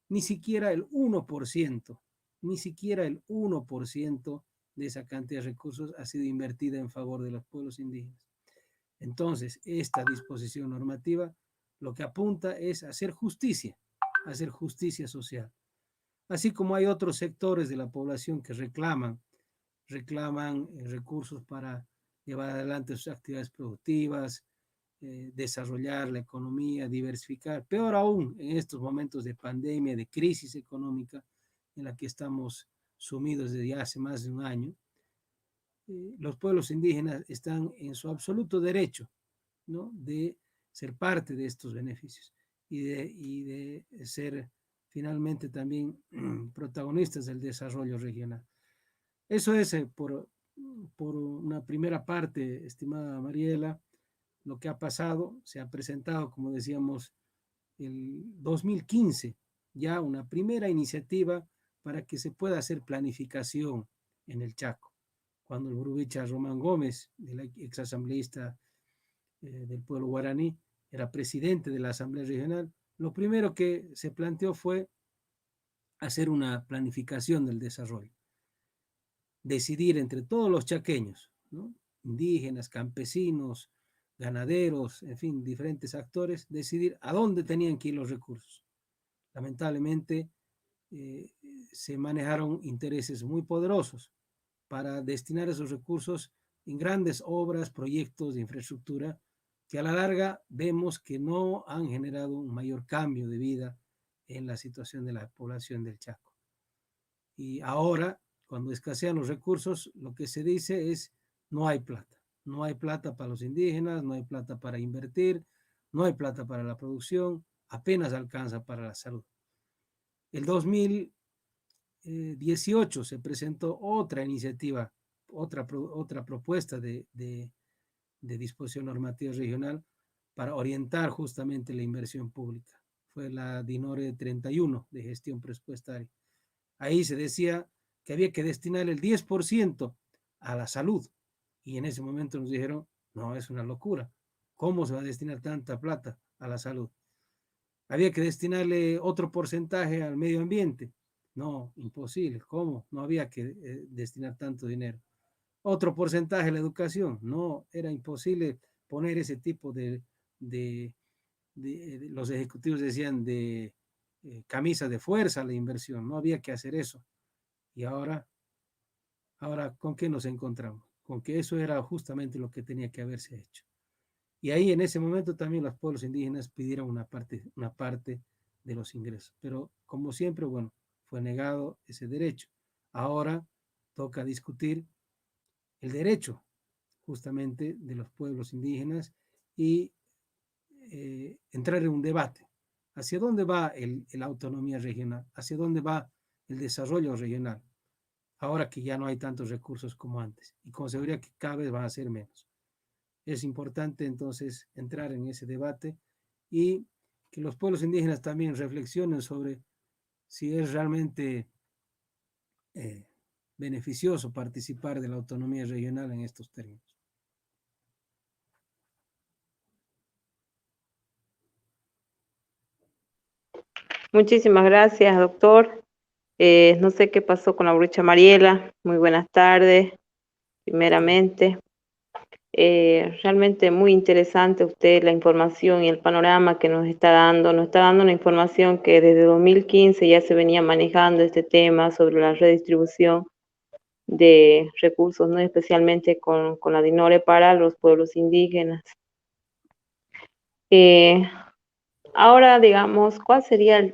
Ni siquiera el 1%, ni siquiera el 1% de esa cantidad de recursos ha sido invertida en favor de los pueblos indígenas. Entonces, esta disposición normativa lo que apunta es hacer justicia social. Así como hay otros sectores de la población que reclaman recursos para llevar adelante sus actividades productivas, desarrollar la economía, diversificar. Peor aún en estos momentos de pandemia, de crisis económica en la que estamos sumidos desde hace más de un año, los pueblos indígenas están en su absoluto derecho, ¿no?, de ser parte de estos beneficios y de ser finalmente también protagonistas del desarrollo regional. Eso es por una primera parte, estimada Mariela, lo que ha pasado. Se ha presentado, como decíamos, el 2015, ya una primera iniciativa para que se pueda hacer planificación en el Chaco. Cuando el Burubicha Román Gómez, el exasambleísta del pueblo guaraní, era presidente de la Asamblea Regional, lo primero que se planteó fue hacer una planificación del desarrollo. Decidir entre todos los chaqueños, ¿no?, indígenas, campesinos, ganaderos, en fin, diferentes actores, decidir a dónde tenían que ir los recursos. Lamentablemente, se manejaron intereses muy poderosos para destinar esos recursos en grandes obras, proyectos de infraestructura, que a la larga vemos que no han generado un mayor cambio de vida en la situación de la población del Chaco. Y ahora, cuando escasean los recursos, lo que se dice es: no hay plata. No hay plata para los indígenas, no hay plata para invertir, no hay plata para la producción, apenas alcanza para la salud. El 2018 se presentó otra iniciativa, otra propuesta de disposición normativa regional para orientar justamente la inversión pública. Fue la DINORE 31 de gestión presupuestaria. Ahí se decía que había que destinar el 10% a la salud. Y en ese momento nos dijeron: no, es una locura. ¿Cómo se va a destinar tanta plata a la salud? Había que destinarle otro porcentaje al medio ambiente. No, imposible. ¿Cómo? No había que destinar tanto dinero. Otro porcentaje a la educación. No, era imposible poner ese tipo los ejecutivos decían de camisa de fuerza a la inversión. No había que hacer eso. Y ahora, ¿con qué nos encontramos? Con que eso era justamente lo que tenía que haberse hecho. Y ahí en ese momento también los pueblos indígenas pidieron una parte de los ingresos. Pero como siempre, bueno, fue negado ese derecho. Ahora toca discutir el derecho justamente de los pueblos indígenas y entrar en un debate. ¿Hacia dónde va la autonomía regional? ¿Hacia dónde va el desarrollo regional? Ahora que ya no hay tantos recursos como antes, y con seguridad que cada vez van a ser menos. Es importante entonces entrar en ese debate y que los pueblos indígenas también reflexionen sobre si es realmente beneficioso participar de la autonomía regional en estos términos. Muchísimas gracias, doctor. No sé qué pasó con la Burubicha Mariela. Muy buenas tardes, primeramente. Realmente muy interesante usted la información y el panorama que nos está dando. Nos está dando una información que desde 2015 ya se venía manejando este tema sobre la redistribución de recursos, ¿no?, especialmente con la DINORE para los pueblos indígenas. Ahora, digamos, ¿cuál sería,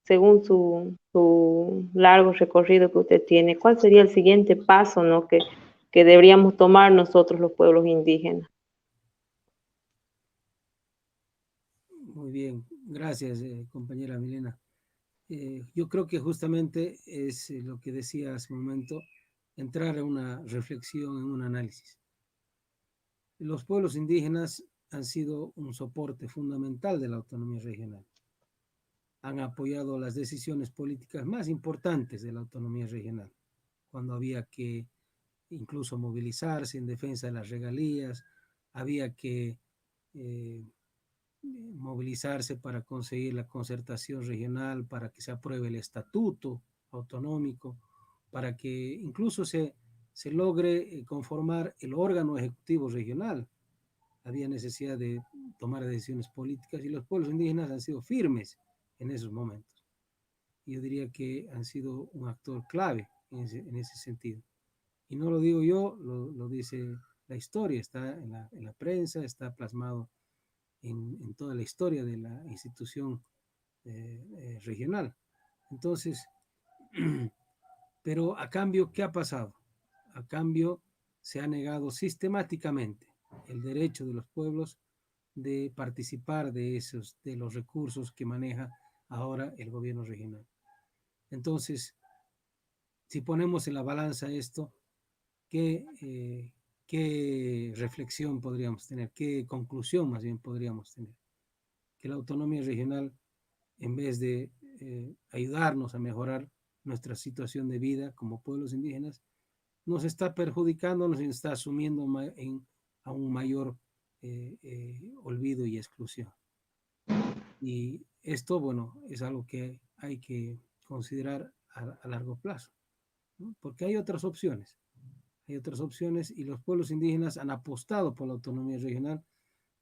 según su largo recorrido que usted tiene, cuál sería el siguiente paso, ¿no?, que deberíamos tomar nosotros los pueblos indígenas? Muy bien, gracias, compañera Milena. yo creo que justamente es lo que decía hace un momento, entrar en una reflexión, en un análisis. Los pueblos indígenas han sido un soporte fundamental de la autonomía regional. Han apoyado las decisiones políticas más importantes de la autonomía regional, cuando había que incluso movilizarse en defensa de las regalías, había que movilizarse para conseguir la concertación regional, para que se apruebe el estatuto autonómico, para que incluso se logre conformar el órgano ejecutivo regional. Había necesidad de tomar decisiones políticas y los pueblos indígenas han sido firmes en esos momentos. Yo diría que han sido un actor clave en ese sentido. Y no lo digo yo, lo dice la historia, está en la prensa, está plasmado en toda la historia de la institución regional. Entonces, pero a cambio, ¿qué ha pasado? A cambio, se ha negado sistemáticamente el derecho de los pueblos de participar de los recursos que maneja ahora el gobierno regional. Entonces, si ponemos en la balanza esto, ¿qué reflexión podríamos tener? ¿Qué conclusión más bien podríamos tener? Que la autonomía regional, en vez de ayudarnos a mejorar nuestra situación de vida como pueblos indígenas, nos está perjudicando, nos está sumiendo a un mayor olvido y exclusión. Y esto, bueno, es algo que hay que considerar a largo plazo, ¿no? Porque hay otras opciones y los pueblos indígenas han apostado por la autonomía regional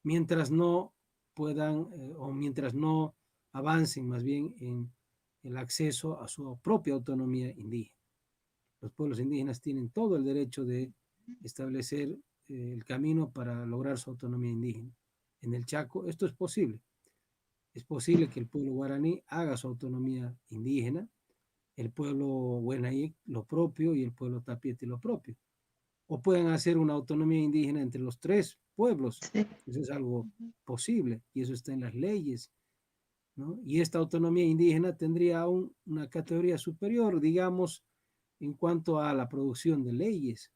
mientras no puedan o mientras no avancen más bien en el acceso a su propia autonomía indígena. Los pueblos indígenas tienen todo el derecho de establecer el camino para lograr su autonomía indígena. En el Chaco esto es posible. Es posible que el pueblo guaraní haga su autonomía indígena, el pueblo Huenaí lo propio y el pueblo Tapiete lo propio. O pueden hacer una autonomía indígena entre los tres pueblos. Sí. Eso es algo posible y eso está en las leyes, ¿no? Y esta autonomía indígena tendría aún una categoría superior, digamos, en cuanto a la producción de leyes,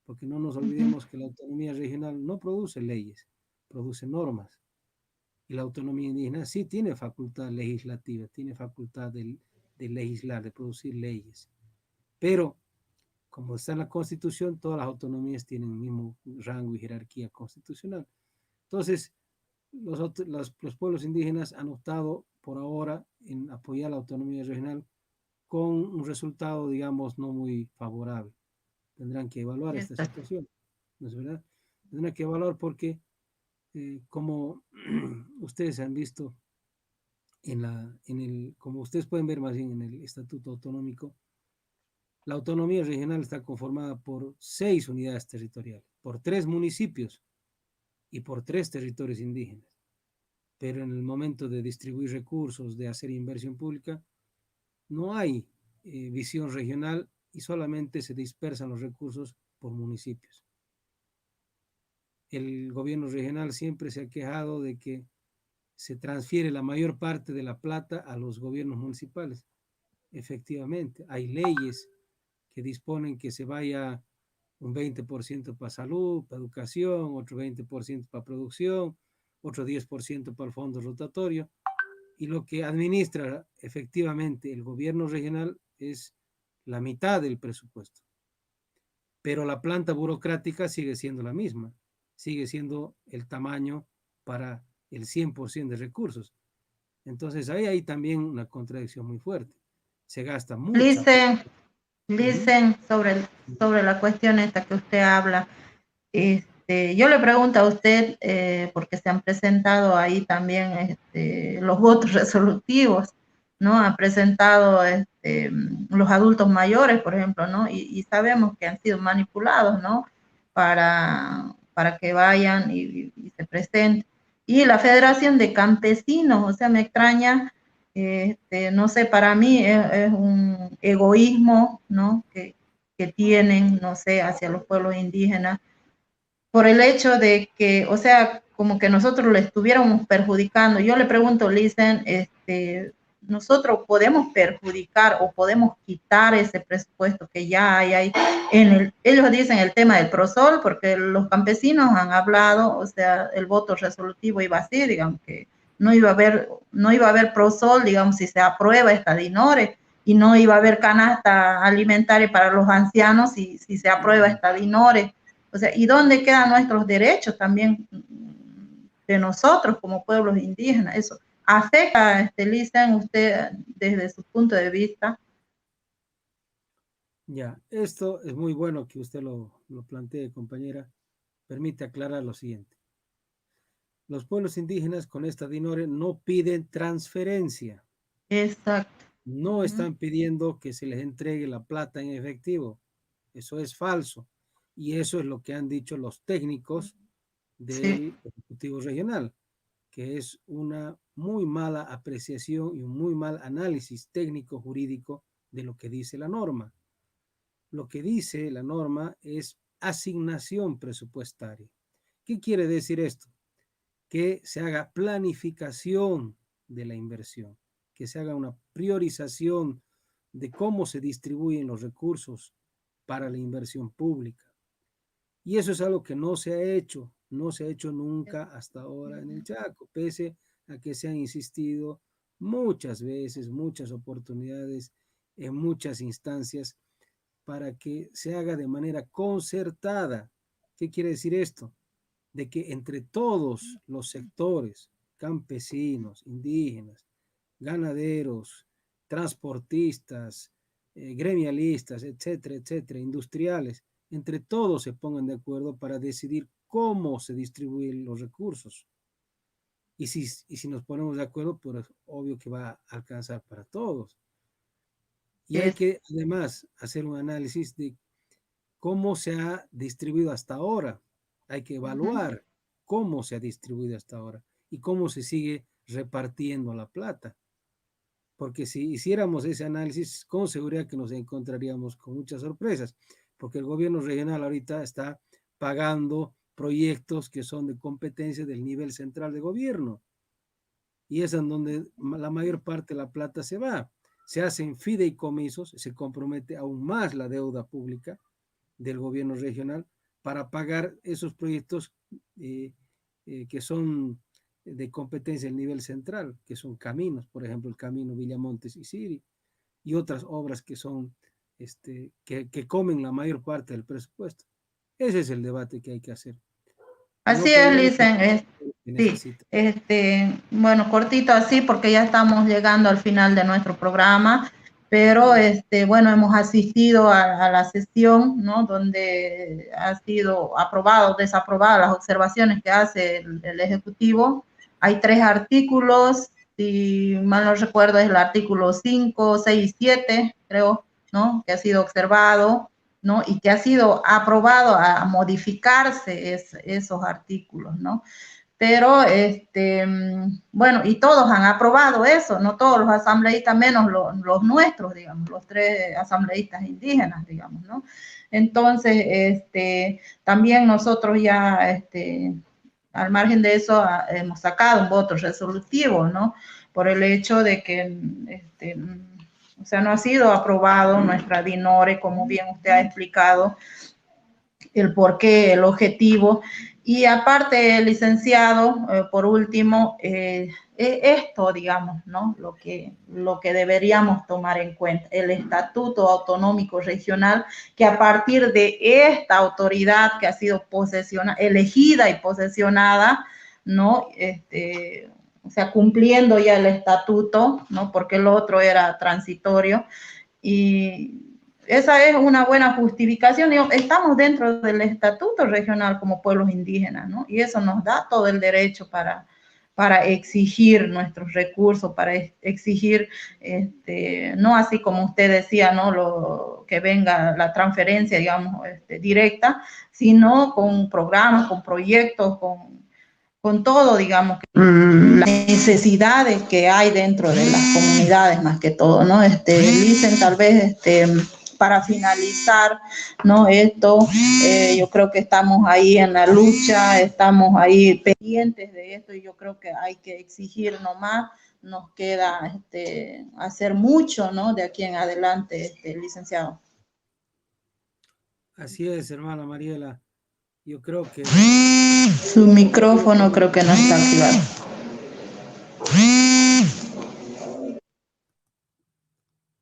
porque no nos olvidemos que la autonomía regional no produce leyes, produce normas. Y la autonomía indígena sí tiene facultad legislativa, tiene facultad de legislar, de producir leyes. Pero, como está en la Constitución, todas las autonomías tienen el mismo rango y jerarquía constitucional. Entonces, los pueblos indígenas han optado por ahora en apoyar la autonomía regional con un resultado, digamos, no muy favorable. Tendrán que evaluar esta situación, ¿no es verdad? Tendrán que evaluar porque, como ustedes han visto, como ustedes pueden ver más bien en el Estatuto Autonómico, la autonomía regional está conformada por 6 unidades territoriales, por 3 municipios y por 3 territorios indígenas. Pero en el momento de distribuir recursos, de hacer inversión pública, no hay visión regional y solamente se dispersan los recursos por municipios. El gobierno regional siempre se ha quejado de que se transfiere la mayor parte de la plata a los gobiernos municipales. Efectivamente, hay leyes que disponen que se vaya un 20% para salud, para educación, otro 20% para producción, otro 10% para el fondo rotatorio, y lo que administra efectivamente el gobierno regional es la mitad del presupuesto. Pero la planta burocrática sigue siendo la misma, sigue siendo el tamaño para el 100% de recursos. Entonces ahí hay también una contradicción muy fuerte. Se gasta mucho. Listen, sobre la cuestión esta que usted habla. Yo le pregunto a usted, porque se han presentado ahí también los votos resolutivos, ¿no? Han presentado los adultos mayores, por ejemplo, ¿no? Y sabemos que han sido manipulados, ¿no? Para que vayan y se presenten. Y la Federación de Campesinos, o sea, me extraña, no sé, para mí es un egoísmo, ¿no? Que tienen, no sé, hacia los pueblos indígenas, por el hecho de que, o sea, como que nosotros le estuviéramos perjudicando. Yo le pregunto, Listen, nosotros podemos perjudicar o podemos quitar ese presupuesto que ya hay ahí. Ellos dicen el tema del PROSOL, porque los campesinos han hablado, o sea, el voto resolutivo iba así, digamos que no iba a haber PROSOL, digamos, si se aprueba esta DINORE, y no iba a haber canasta alimentaria para los ancianos si se aprueba esta DINORE. O sea, ¿y dónde quedan nuestros derechos también de nosotros como pueblos indígenas? Eso afecta, Lisen, usted desde su punto de vista. Ya, esto es muy bueno que usted lo plantee, compañera. Permite aclarar lo siguiente. Los pueblos indígenas con esta DINORE no piden transferencia. Exacto. No están pidiendo que se les entregue la plata en efectivo. Eso es falso. Y eso es lo que han dicho los técnicos del Ejecutivo Regional, que es una muy mala apreciación y un muy mal análisis técnico jurídico de lo que dice la norma. Lo que dice la norma es asignación presupuestaria. ¿Qué quiere decir esto? Que se haga planificación de la inversión, que se haga una priorización de cómo se distribuyen los recursos para la inversión pública. Y eso es algo que no se ha hecho nunca hasta ahora en el Chaco, pese a que se han insistido muchas veces, muchas oportunidades, en muchas instancias, para que se haga de manera concertada. ¿Qué quiere decir esto? De que entre todos los sectores, campesinos, indígenas, ganaderos, transportistas, gremialistas, etcétera, etcétera, industriales, entre todos se pongan de acuerdo para decidir cómo se distribuyen los recursos. Y si nos ponemos de acuerdo, pues obvio que va a alcanzar para todos. Y hay que además hacer un análisis de cómo se ha distribuido hasta ahora. Hay que evaluar cómo se ha distribuido hasta ahora y cómo se sigue repartiendo la plata. Porque si hiciéramos ese análisis, con seguridad que nos encontraríamos con muchas sorpresas, porque el gobierno regional ahorita está pagando proyectos que son de competencia del nivel central de gobierno. Y es en donde la mayor parte de la plata se va. Se hacen fideicomisos, se compromete aún más la deuda pública del gobierno regional para pagar esos proyectos que son de competencia del nivel central, que son caminos, por ejemplo, el camino Villamontes y Siri, y otras obras que son que comen la mayor parte del presupuesto. Ese es el debate que hay que hacer. Así es, Lisen. Bueno, cortito así porque ya estamos llegando al final de nuestro programa, pero bueno, hemos asistido a la sesión, ¿no? Donde ha sido aprobado o desaprobado las observaciones que hace el Ejecutivo. Hay 3 artículos, si mal no recuerdo es el artículo 5, 6 y 7, creo, ¿no? Que ha sido observado, ¿no? Y que ha sido aprobado a modificarse esos artículos, ¿no? Pero, bueno, y todos han aprobado eso, no todos los asambleístas, menos los nuestros, digamos, los 3 asambleístas indígenas, digamos, ¿no? Entonces, también nosotros ya, al margen de eso, hemos sacado un voto resolutivo, ¿no? Por el hecho de que, o sea, no ha sido aprobado nuestra DINORE, como bien usted ha explicado, el porqué, el objetivo. Y aparte, licenciado, por último, esto, digamos, ¿no? Lo que deberíamos tomar en cuenta, el Estatuto Autonómico Regional, que a partir de esta autoridad que ha sido elegida y posesionada, ¿no? O sea, cumpliendo ya el estatuto, ¿no? Porque el otro era transitorio, y esa es una buena justificación. Estamos dentro del estatuto regional como pueblos indígenas, ¿no? Y eso nos da todo el derecho para exigir nuestros recursos, para exigir, no así como usted decía, ¿no? Que venga la transferencia, digamos, directa, sino con programas, con proyectos, con todo, digamos, las necesidades que hay dentro de las comunidades, más que todo, ¿no? Dicen tal vez, para finalizar, ¿no? Esto, yo creo que estamos ahí en la lucha, estamos ahí pendientes de esto, y yo creo que hay que exigir nomás nos queda hacer mucho, ¿no? De aquí en adelante, licenciado. Así es, hermana Mariela. Yo creo que... Su micrófono creo que no está activado.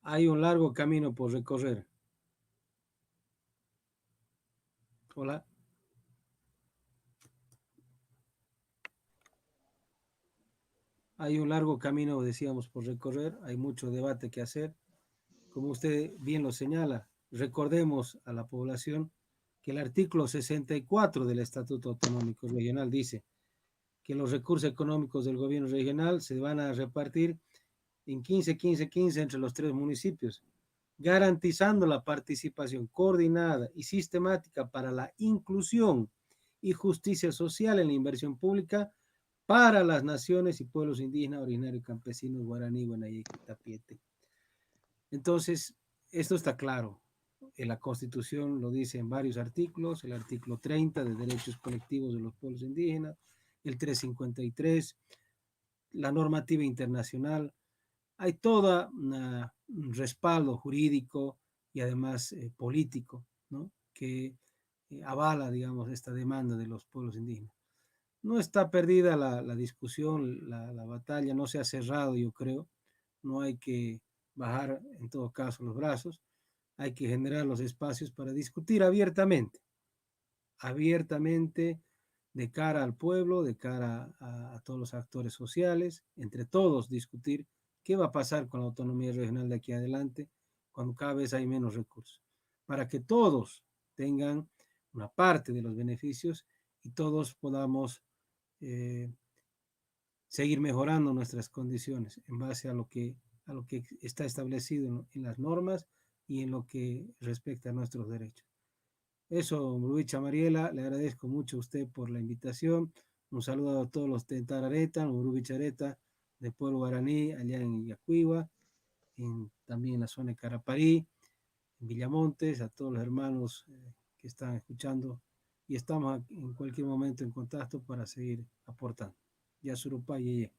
Hay un largo camino por recorrer. Hola. Hay un largo camino, decíamos, por recorrer. Hay mucho debate que hacer. Como usted bien lo señala, recordemos a la población que el artículo 64 del Estatuto Autonómico Regional dice que los recursos económicos del gobierno regional se van a repartir en 15, 15, 15 entre los 3 municipios, garantizando la participación coordinada y sistemática para la inclusión y justicia social en la inversión pública para las naciones y pueblos indígenas, originarios, campesinos, guaraní, guanayeque, tapiete. Entonces, esto está claro. La Constitución lo dice en varios artículos, el artículo 30 de derechos colectivos de los pueblos indígenas, el 353, la normativa internacional. Hay todo un respaldo jurídico y además político, ¿no? Que avala, digamos, esta demanda de los pueblos indígenas. No está perdida la discusión, la batalla, no se ha cerrado, yo creo. No hay que bajar, en todo caso, los brazos. Hay que generar los espacios para discutir abiertamente de cara al pueblo, de cara a todos los actores sociales, entre todos discutir qué va a pasar con la autonomía regional de aquí adelante cuando cada vez hay menos recursos, para que todos tengan una parte de los beneficios y todos podamos seguir mejorando nuestras condiciones en base a lo que está establecido en las normas y en lo que respecta a nuestros derechos. Eso, Luisa Mariela, le agradezco mucho a usted por la invitación. Un saludo a todos los Tentarareta, Urubichareta, del pueblo guaraní, allá en Yacuigua, también en la zona de Caraparí, en Villamontes, a todos los hermanos que están escuchando, y estamos en cualquier momento en contacto para seguir aportando. Yasurupá Yeye.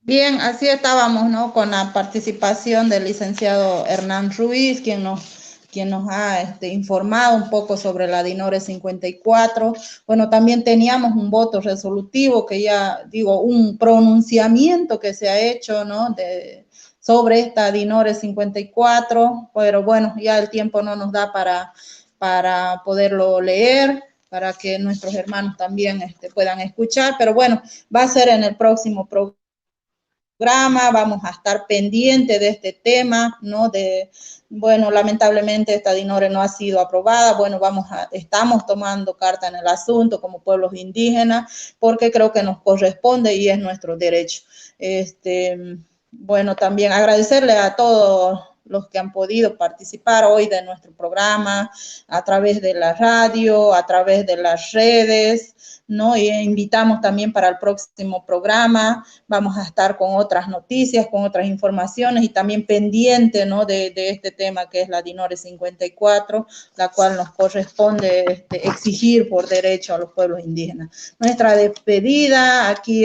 Bien, así estábamos, ¿no? Con la participación del licenciado Hernán Ruiz, quien nos ha informado un poco sobre la DINORE 54. Bueno, también teníamos un voto resolutivo que ya, digo, un pronunciamiento que se ha hecho, ¿no? Sobre esta DINORE 54, pero bueno, ya el tiempo no nos da para poderlo leer, para que nuestros hermanos también puedan escuchar, pero bueno, va a ser en el próximo programa, vamos a estar pendientes de este tema, ¿no? Bueno, lamentablemente esta DINORE no ha sido aprobada, bueno, estamos tomando carta en el asunto como pueblos indígenas, porque creo que nos corresponde y es nuestro derecho. Bueno, también agradecerle a todos los que han podido participar hoy de nuestro programa, a través de la radio, a través de las redes, ¿no? Y invitamos también para el próximo programa, vamos a estar con otras noticias, con otras informaciones y también pendiente, ¿no? de este tema que es la DINORE 54, la cual nos corresponde exigir por derecho a los pueblos indígenas. Nuestra despedida aquí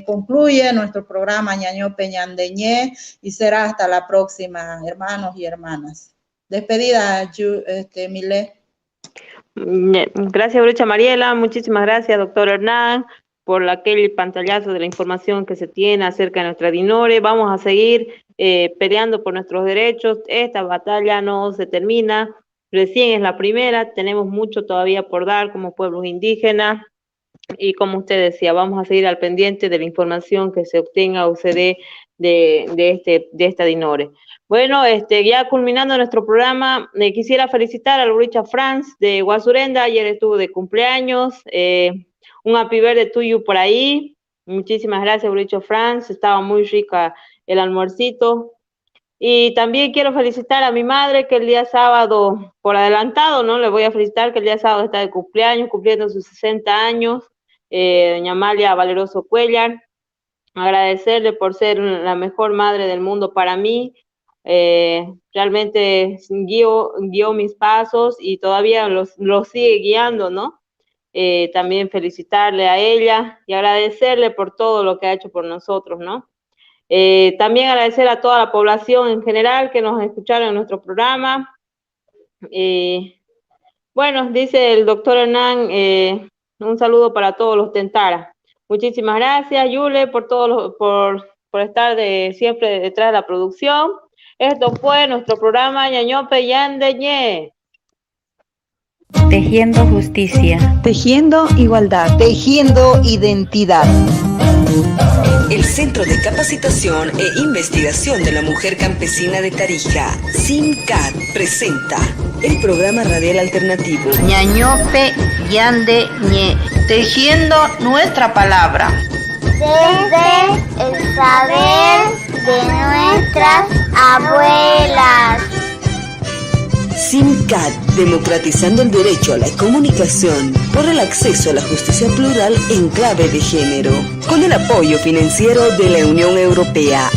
concluye nuestro programa Ñañope Ñandeñé y será hasta la próxima, hermanos y hermanas. Despedida, Milé. Gracias, Luisa Mariela. Muchísimas gracias, doctor Hernán, por aquel pantallazo de la información que se tiene acerca de nuestra DINORE. Vamos a seguir peleando por nuestros derechos. Esta batalla no se termina. Recién es la primera. Tenemos mucho todavía por dar como pueblos indígenas. Y como usted decía, vamos a seguir al pendiente de la información que se obtenga o se dé de esta DINORE. Bueno, ya culminando nuestro programa, quisiera felicitar a Luisa Franz de Guasurenda, ayer estuvo de cumpleaños, un happy birthday tuyo por ahí, muchísimas gracias Luisa Franz, estaba muy rica el almuercito, y también quiero felicitar a mi madre que el día sábado, por adelantado, ¿no? Le voy a felicitar que el día sábado está de cumpleaños, cumpliendo sus 60 años, doña Amalia Valeroso Cuellar, agradecerle por ser la mejor madre del mundo para mí. Realmente guió mis pasos y todavía los sigue guiando, ¿no? también felicitarle a ella y agradecerle por todo lo que ha hecho por nosotros, ¿no? También agradecer a toda la población en general que nos escucharon en nuestro programa. Bueno, dice el doctor Hernán, un saludo para todos los Tentara. Muchísimas gracias, Yule, por estar siempre detrás de la producción. Esto fue nuestro programa Ñañope Yande Ñe. Tejiendo justicia. Tejiendo igualdad. Tejiendo identidad. El Centro de Capacitación e Investigación de la Mujer Campesina de Tarija, CIMCAT, presenta el programa radial alternativo Ñañope Yande Ñe, tejiendo nuestra palabra. Desde el saber de nuestras abuelas. CIMCAT, democratizando el derecho a la comunicación por el acceso a la justicia plural en clave de género, con el apoyo financiero de la Unión Europea.